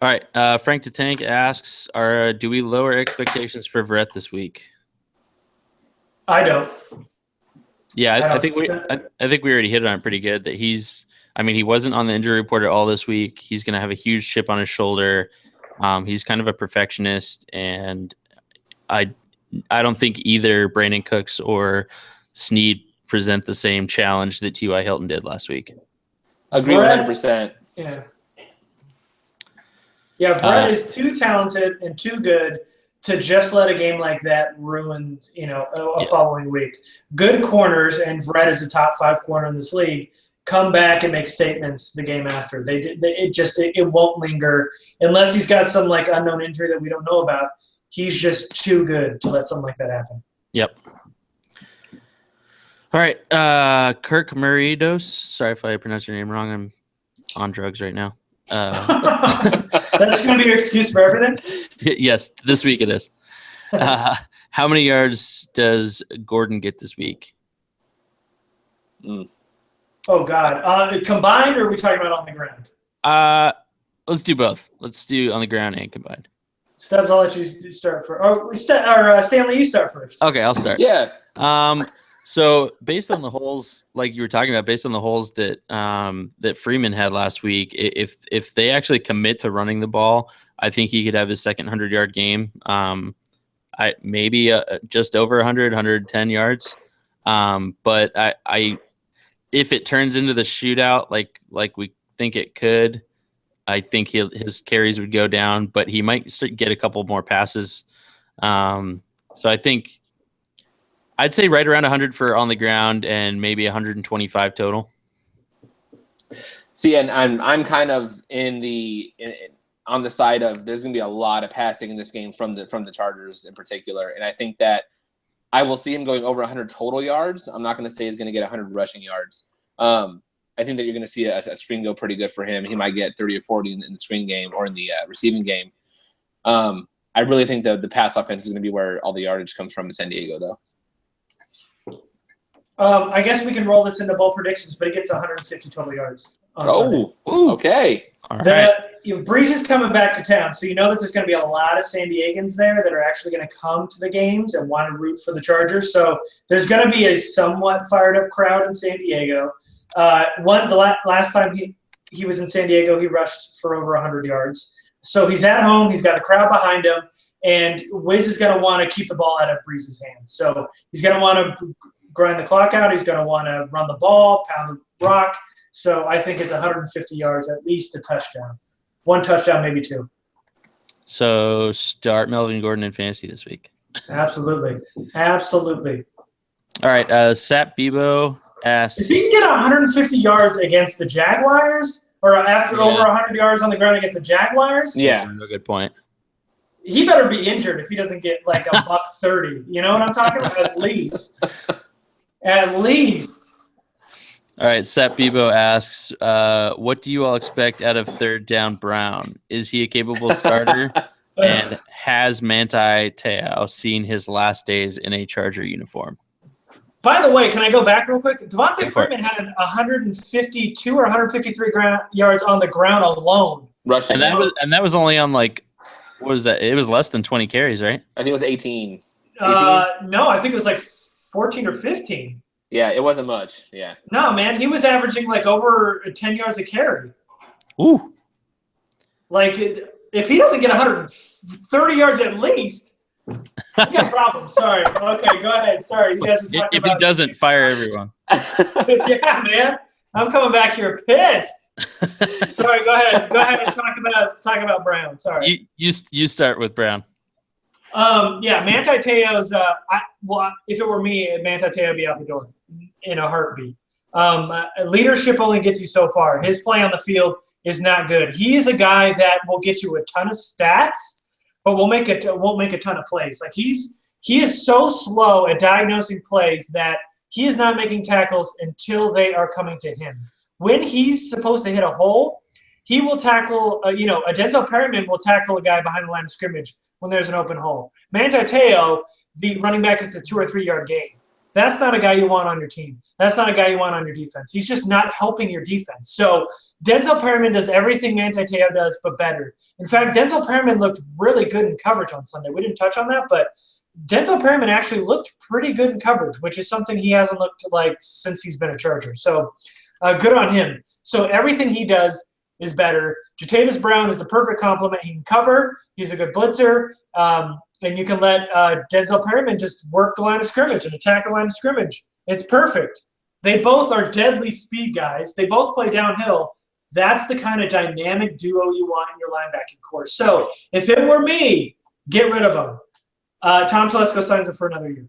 All right. Frank the Tank asks, do we lower expectations for Verrett this week? I don't. Yeah, I think we already hit on it pretty good. That he wasn't on the injury report at all this week. He's going to have a huge chip on his shoulder. He's kind of a perfectionist, and I don't think either Brandon Cooks or Snead present the same challenge that T.Y. Hilton did last week. Agree 100%. Yeah. Yeah, Verrett is too talented and too good to just let a game like that ruin, following week. Good corners, and Verrett is a top 5 corner in this league, come back and make statements the game after. It won't linger unless he's got some like unknown injury that we don't know about. He's just too good to let something like that happen. Yep. All right, Kirk Murray-Dos. Sorry if I pronounced your name wrong. I'm on drugs right now. That's going to be your excuse for everything? Yes, this week it is. How many yards does Gordon get this week? Oh, God. Combined, or are we talking about on the ground? Let's do both. Let's do on the ground and combined. Stubbs, I'll let you start first. Stanley, you start first. Okay, I'll start. Yeah. So based on the holes, like you were talking about, based on the holes that that Freeman had last week, if they actually commit to running the ball, I think he could have his second 100-yard game. I maybe just over 100, 110 yards. But I if it turns into the shootout like we think it could, I think his carries would go down, but he might get a couple more passes. So I think I'd say right around 100 for on the ground and maybe 125 total. See, and I'm kind of on the side of there's going to be a lot of passing in this game from the Chargers in particular, and I think that I will see him going over 100 total yards. I'm not going to say he's going to get 100 rushing yards. I think that you're going to see a screen go pretty good for him. He might get 30 or 40 in the screen game or in the receiving game. I really think that the pass offense is going to be where all the yardage comes from in San Diego, though. I guess we can roll this into bowl predictions, but it gets 150 total yards. Okay. All right. Breeze is coming back to town, so you know that there's going to be a lot of San Diegans there that are actually going to come to the games and want to root for the Chargers. So there's going to be a somewhat fired-up crowd in San Diego. Last time he was in San Diego, he rushed for over 100 yards. So he's at home. He's got the crowd behind him, and Wiz is going to want to keep the ball out of Breeze's hands. So he's going to want to grind the clock out. He's going to want to run the ball, pound the rock. So I think it's 150 yards, at least a touchdown. One touchdown, maybe two. So start Melvin Gordon in fantasy this week. Absolutely. All right. Sap Bebo asks. If he can get 150 yards against the Jaguars, or after over 100 yards on the ground against the Jaguars, no good point. He better be injured if he doesn't get like a buck 30. You know what I'm talking about? At least. All right, Sep Bebo asks, what do you all expect out of third down Brown? Is he a capable starter? And has Manti Te'o seen his last days in a Charger uniform? By the way, can I go back real quick? Devontae Freeman had 152 or 153 yards on the ground alone. Rushing. And that was only on what was that? It was less than 20 carries, right? I think it was 18. No, I think it was like 14 or 15. Yeah, it wasn't much. Yeah. No, man, he was averaging like over 10 yards a carry. Ooh. Like, if he doesn't get 130 yards at least, we got a problem. Sorry. Okay, go ahead. Sorry, you guys were talking if he doesn't, fire everyone. Yeah, man. I'm coming back here pissed. Sorry, go ahead. Go ahead and talk about Brown. Sorry. You start with Brown. Yeah, Manti Te'o's. If it were me, Manti Te'o would be out the door in a heartbeat. Leadership only gets you so far. His play on the field is not good. He is a guy that will get you a ton of stats, but won't make a ton of plays. Like he is so slow at diagnosing plays that he is not making tackles until they are coming to him. When he's supposed to hit a hole, he will tackle. A Denzel Perryman will tackle a guy behind the line of scrimmage when there's an open hole. Manti Te'o, the running back, is a 2 or 3 yard gain. That's not a guy you want on your team. That's not a guy you want on your defense. He's just not helping your defense. So Denzel Perryman does everything Manti Te'o does, but better. In fact, Denzel Perryman looked really good in coverage on Sunday. We didn't touch on that, but Denzel Perryman actually looked pretty good in coverage, which is something he hasn't looked like since he's been a Charger. So good on him. So everything he does is better. Jatavis Brown is the perfect complement. He can cover. He's a good blitzer. And you can let Denzel Perryman just work the line of scrimmage and attack the line of scrimmage. It's perfect. They both are deadly speed guys. They both play downhill. That's the kind of dynamic duo you want in your linebacking core. So if it were me, get rid of them. Tom Telesco signs up for another year.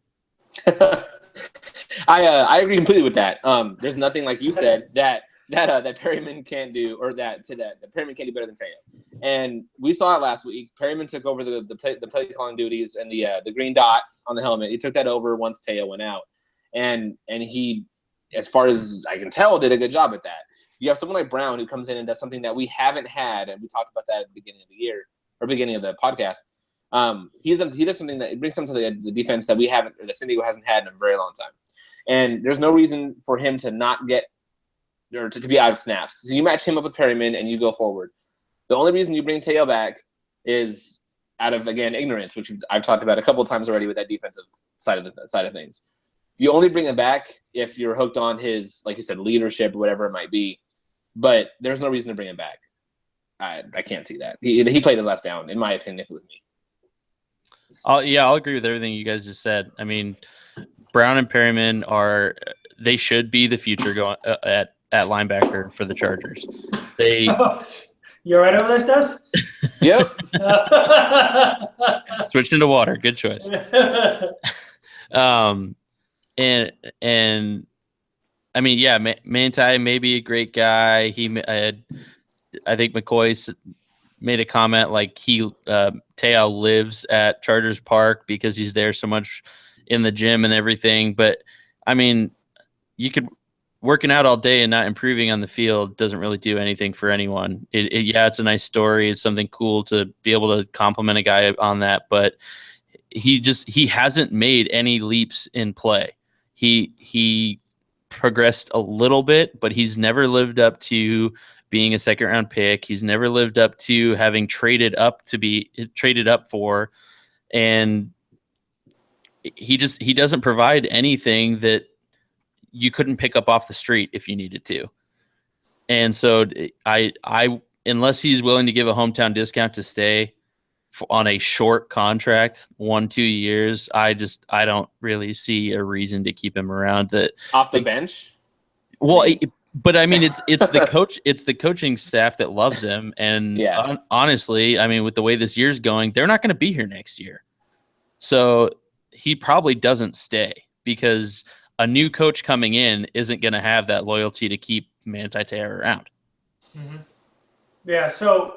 I agree completely with that. There's nothing, like you said, that that Perryman can't do, or that Perryman can't do better than Teo. And we saw it last week. Perryman took over the play calling duties and the green dot on the helmet. He took that over once Teo went out, and he, as far as I can tell, did a good job at that. You have someone like Brown who comes in and does something that we haven't had, and we talked about that at the beginning of the year or beginning of the podcast. He does something that brings something to the defense that we haven't, or that San Diego hasn't had in a very long time. And there's no reason for him to not get, or to be out of snaps. So you match him up with Perryman and you go forward. The only reason you bring Teo back is out of, again, ignorance, which I've talked about a couple of times already with that defensive side of things. You only bring him back if you're hooked on his, like you said, leadership or whatever it might be. But there's no reason to bring him back. I can't see that. He played his last down, in my opinion, if it was me. I'll agree with everything you guys just said. I mean, Brown and Perryman they should be the future going at linebacker for the Chargers. You all right over there, Steps? Yep. Switched into water. Good choice. And I mean, yeah, Manti may be a great guy. I think McCoy made a comment like Teo lives at Chargers Park because he's there so much in the gym and everything. But I mean, working out all day and not improving on the field doesn't really do anything for anyone. It's a nice story. It's something cool to be able to compliment a guy on that, but he hasn't made any leaps in play. He progressed a little bit, but he's never lived up to being a second round pick. He's never lived up to having traded up for, and he doesn't provide anything that you couldn't pick up off the street if you needed to. And so I unless he's willing to give a hometown discount to stay on a short contract, 1-2 years, I don't really see a reason to keep him around. That off the bench. Well, but I mean, it's the coach, it's the coaching staff that loves him. And honestly, I mean, with the way this year's going, they're not going to be here next year. So he probably doesn't stay because a new coach coming in isn't going to have that loyalty to keep Manti Te'o around. Mm-hmm. Yeah. So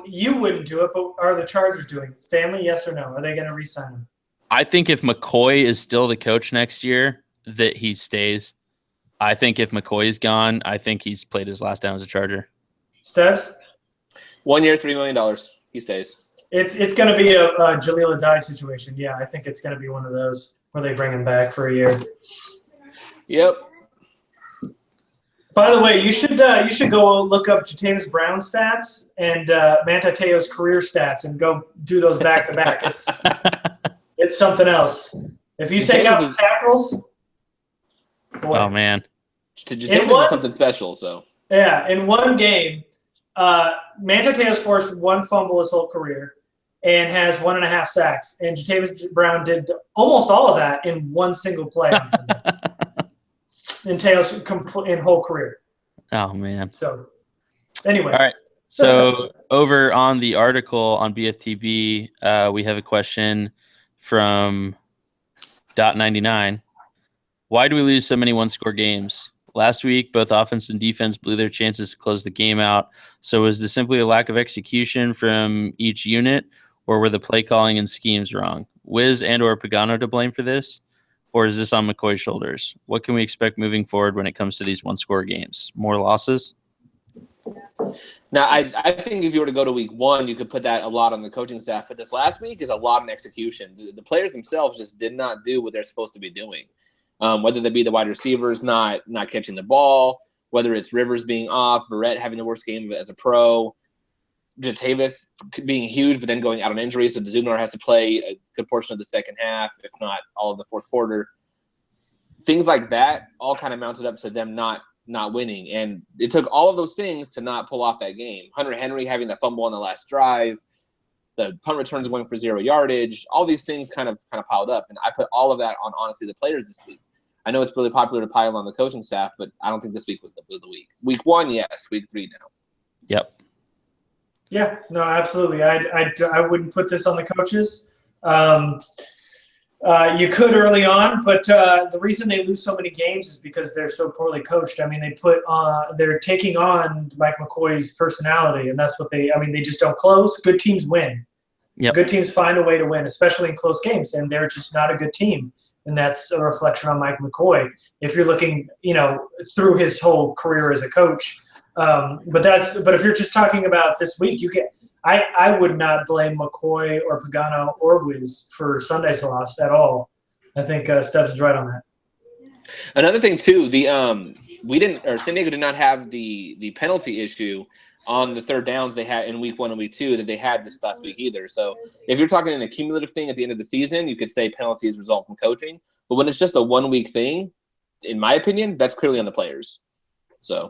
you wouldn't do it, but are the Chargers doing it? Stanley, yes or no? Are they going to re-sign him? I think if McCoy is still the coach next year, that he stays. I think if McCoy's gone, I think he's played his last down as a Charger. Stebbs? 1 year, $3 million. He stays. It's going to be a Jaleel Adai situation. Yeah, I think it's going to be one of those where they bring him back for a year. Yep. By the way, you should go look up Jatavis Brown's stats and Manti Te'o's career stats and go do those back to back. It's something else. If you take out the tackles, boy. Oh man, Jatavis is something special. So yeah, in one game, Manti Te'o's forced one fumble his whole career and has 1.5 sacks, and Jatavis Brown did almost all of that in one single play. In Teo's whole career. Oh man. So anyway. All right. So over on the article on BFTB, we have a question from .99. Why do we lose so many one-score games? Last week, both offense and defense blew their chances to close the game out. So was this simply a lack of execution from each unit, or were the play calling and schemes wrong? Wiz and or Pagano to blame for this? Or is this on McCoy's shoulders? What can we expect moving forward when it comes to these one-score games? More losses? Now, I think if you were to go to week 1, you could put that a lot on the coaching staff. But this last week is a lot in execution. The players themselves just did not do what they're supposed to be doing. Whether they be the wide receivers not catching the ball, whether it's Rivers being off, Verrett having the worst game as a pro, Jatavis being huge, but then going out on injury, so DeZunar has to play a good portion of the second half, if not all of the fourth quarter. Things like that all kind of mounted up to them not winning, and it took all of those things to not pull off that game. Hunter Henry having that fumble on the last drive, the punt returns going for 0 yardage, all these things kind of piled up, and I put all of that on honestly the players this week. I know it's really popular to pile on the coaching staff, but I don't think this week was the week. Week 1, yes. Week 3 now. Yep. Yeah, no, absolutely. I wouldn't put this on the coaches. You could early on, but the reason they lose so many games is because they're so poorly coached. I mean, they're taking on Mike McCoy's personality, and that's what they just don't close. Good teams win. Yep. Good teams find a way to win, especially in close games, and they're just not a good team. And that's a reflection on Mike McCoy. If you're looking, through his whole career as a coach, but if you're just talking about this week, I would not blame McCoy or Pagano or Wiz for Sunday's loss at all. I think Stubbs is right on that. Another thing too, San Diego did not have the penalty issue on the third downs they had in week 1 and week 2 that they had this last week either. So if you're talking an accumulative thing at the end of the season, you could say penalties result from coaching. But when it's just a 1 week thing, in my opinion, that's clearly on the players. So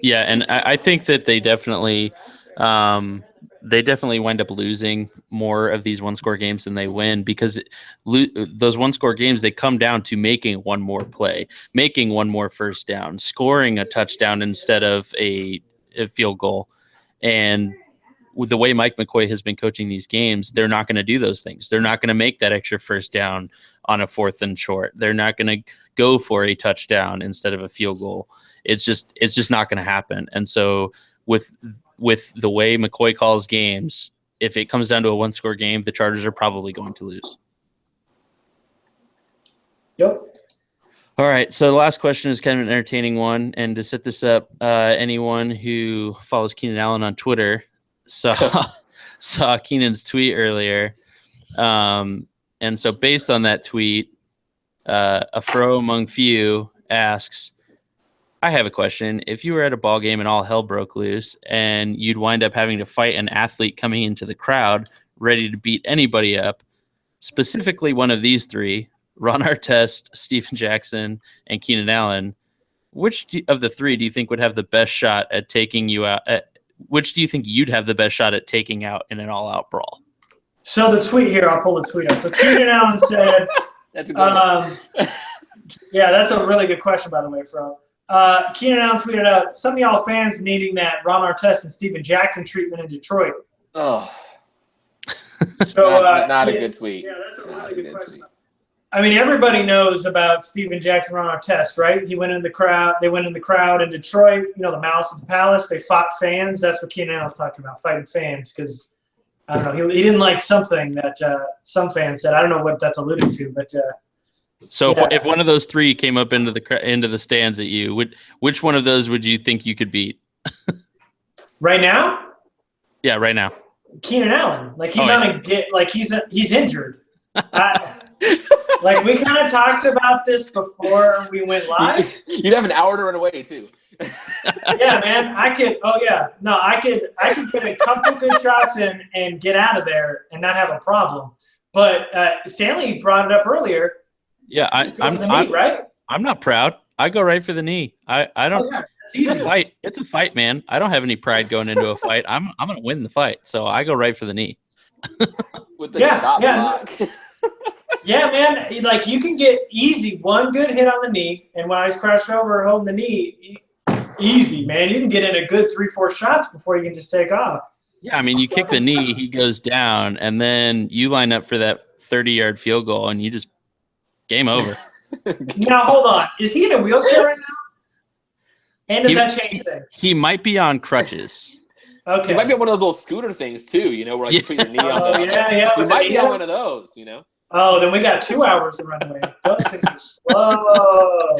yeah, and I think that they definitely wind up losing more of these one-score games than they win because those one-score games, they come down to making one more play, making one more first down, scoring a touchdown instead of a field goal. And with the way Mike McCoy has been coaching these games, they're not going to do those things. They're not going to make that extra first down on a 4th and short. They're not going to go for a touchdown instead of a field goal. It's just not going to happen. And so with the way McCoy calls games, if it comes down to a one-score game, the Chargers are probably going to lose. Yep. All right, so the last question is kind of an entertaining one. And to set this up, anyone who follows Keenan Allen on Twitter saw Keenan's tweet earlier. And so based on that tweet, a fro among few asks, I have a question. If you were at a ball game and all hell broke loose and you'd wind up having to fight an athlete coming into the crowd ready to beat anybody up, specifically one of these three, Ron Artest, Steven Jackson, and Keenan Allen, which of the three do you think would have the best shot at taking you out? Which do you think you'd have the best shot at taking out in an all-out brawl? So the tweet here, I'll pull the tweet up. So Keenan Allen said, that's a good one. Yeah, that's a really good question, by the way, Fro. Keenan Allen tweeted out, some of y'all fans needing that Ron Artest and Steven Jackson treatment in Detroit. Oh. So not a good tweet. Yeah, that's a really good question. Tweet. I mean, everybody knows about Steven Jackson, Ron Artest, right? He went in the crowd. They went in the crowd in Detroit. You know, the Malice at the Palace. They fought fans. That's what Keenan Allen's talking about, fighting fans. Because I don't know, he didn't like something that some fans said. I don't know what that's alluding to, but. So yeah. If one of those three came up into the stands at you, which one of those would you think you could beat? Right now? Yeah, right now. Keenan Allen, like he's injured. Like we kind of talked about this before we went live. You'd have an hour to run away too. Yeah, man. I could get a couple good shots in and get out of there and not have a problem. But Stanley brought it up earlier. Yeah, I'm not proud. I go right for the knee. I don't. Oh, yeah. It's a fight. It's a fight, man. I don't have any pride going into a fight. I'm gonna win the fight, so I go right for the knee. With the shot block. Yeah, man. Like you can get easy one good hit on the knee, and when I was crashed over holding the knee, easy, man. You can get in a good 3-4 shots before you can just take off. Yeah, I mean, you kick the knee, he goes down, and then you line up for that 30-yard field goal, and you just game over. Now hold on. Is he in a wheelchair right now? And does that change things? He might be on crutches. Okay. It might be one of those little scooter things too, you know, where like you put your knee on the yeah. You might be on one of those, you know. Oh, then we got 2 hours to run away. Those things are slow.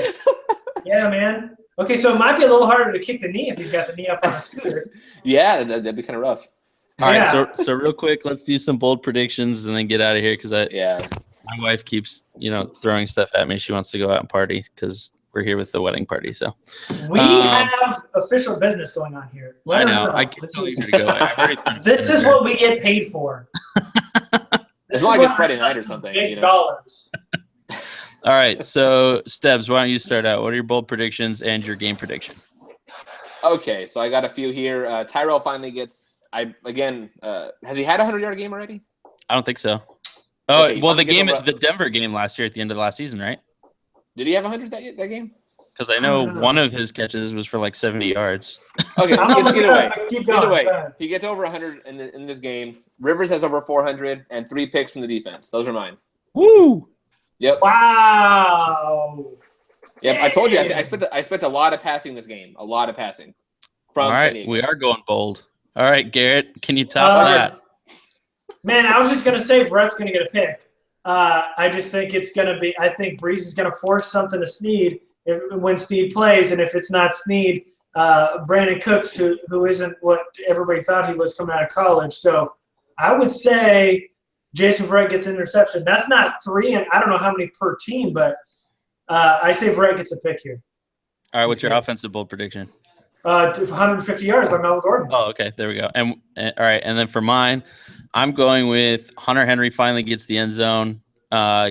Yeah, man. Okay, so it might be a little harder to kick the knee if he's got the knee up on a scooter. Yeah, that'd be kind of rough. All right, so real quick, let's do some bold predictions and then get out of here because my wife keeps, throwing stuff at me. She wants to go out and party because we're here with the wedding party. So we have official business going on here. I know. I can tell you to go. This is what we get paid for. It's like it's Friday night or something. Big dollars. All right. So, Stebbs, why don't you start out? What are your bold predictions and your game prediction? Okay. So I got a few here. Tyrell finally gets – has he had a 100-yard game already? I don't think so. Oh, okay, well, the Denver game last year at the end of the last season, right? Did he have 100 that game? Because I know one of his catches was for like 70 yards. Okay, either way, Go he gets over 100 in this game. Rivers has over 400 and 3 picks from the defense. Those are mine. Woo! Yep. Wow. Yep. I told you. I expect a lot of passing this game. A lot of passing. From All San right, Diego. we are going bold. All right, Garrett, can you top that? Man, I was just going to say Brett's going to get a pick. I just think it's going to be – I think Breeze is going to force something to Snead when Snead plays, and if it's not Snead, Brandon Cooks, who isn't what everybody thought he was coming out of college. So I would say Jason Verrett gets an interception. That's not 3, and I don't know how many per team, but I say Verrett gets a pick here. All right, what's your offensive bold prediction? 150 yards by Melvin Gordon. Oh, okay, there we go. And all right, and then for mine, I'm going with Hunter Henry finally gets the end zone.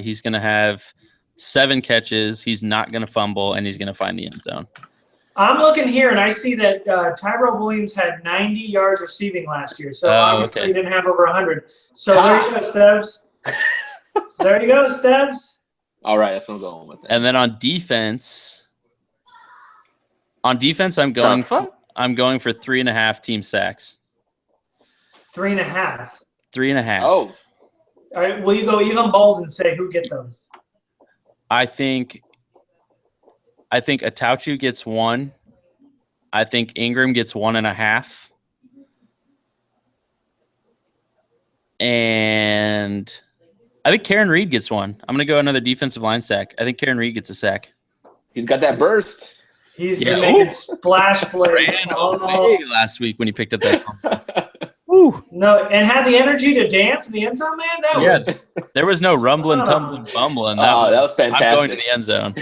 He's going to have 7 catches. He's not going to fumble, and he's going to find the end zone. I'm looking here, and I see that Tyrell Williams had 90 yards receiving last year, so obviously he didn't have over 100. So there you go, Stebbs. There you go, Stebbs. All right, that's what I'm going with. And then on defense, I'm going for 3.5 team sacks. 3.5. 3.5. Oh. All right, will you go even bold and say who get those? I think Atauchu gets 1. I think Ingram gets 1.5. And I think Karen Reed gets 1. I'm going to go another defensive line sack. I think Karen Reed gets a sack. He's got that burst. He's been making splash plays last week when he picked up that phone. Woo. No, and had the energy to dance in the end zone, man. There was no rumbling, tumbling, bumbling. That was fantastic. I'm going to the end zone.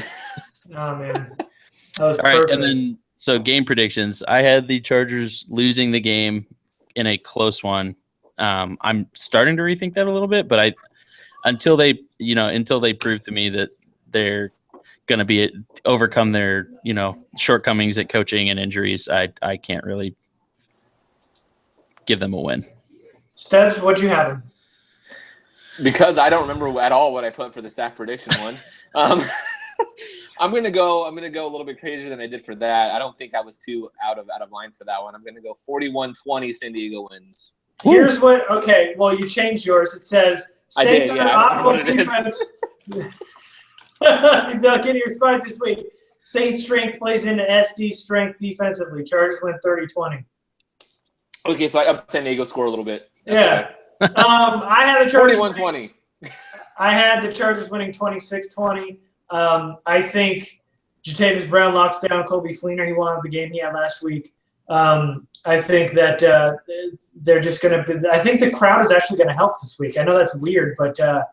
Oh, man. That was all perfect. Right, and then so game predictions. I had the Chargers losing the game in a close one. I'm starting to rethink that a little bit, but until they prove to me that they're going to overcome their shortcomings at coaching and injuries, I can't really give them a win. Stebbs, what'd you have him? Because I don't remember at all what I put for the sack prediction one. I'm gonna go a little bit crazier than I did for that. I don't think I was too out of line for that one. I'm gonna go 41-20 San Diego wins. Here's what. Okay, well you changed yours. It says Saints on awful defense. Getting your spot this week. Saints strength plays into SD strength defensively. Chargers win 30-20. Okay, so I upped San Diego score a little bit. That's I had the Chargers 41-20. I had the Chargers winning 26-20. I think Jatavis Brown locks down Colby Fleener. He won the game he had last week. I think that they're just going to – I think the crowd is actually going to help this week. I know that's weird, but I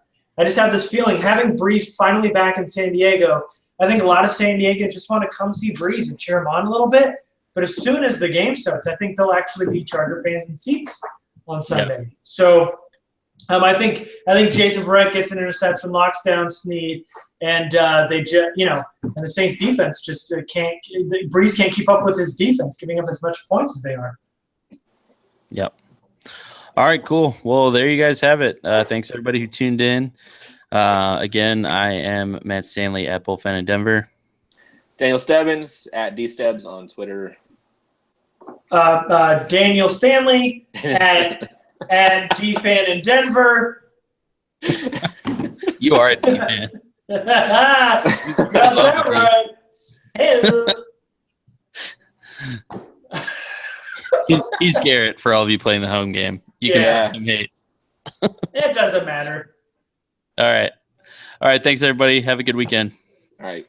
just have this feeling having Breeze finally back in San Diego, I think a lot of San Diegans just want to come see Breeze and cheer him on a little bit. But as soon as the game starts, I think they'll actually be Charger fans in seats on Sunday. Yep. So I think Jason Verrett gets an interception, locks down Snead, and they just and the Saints defense just can't. Breeze can't keep up with his defense, giving up as much points as they are. Yep. All right, cool. Well, there you guys have it. Thanks everybody who tuned in. Again, I am Matt Stanley at Bullfan in Denver. Daniel Stebbins at DStebbs on Twitter. Daniel Stanley at DFan in Denver. You are a DFan. Got that right. Hey. He's Garrett for all of you playing the home game. You can send him hate. It doesn't matter. All right. Thanks, everybody. Have a good weekend. All right.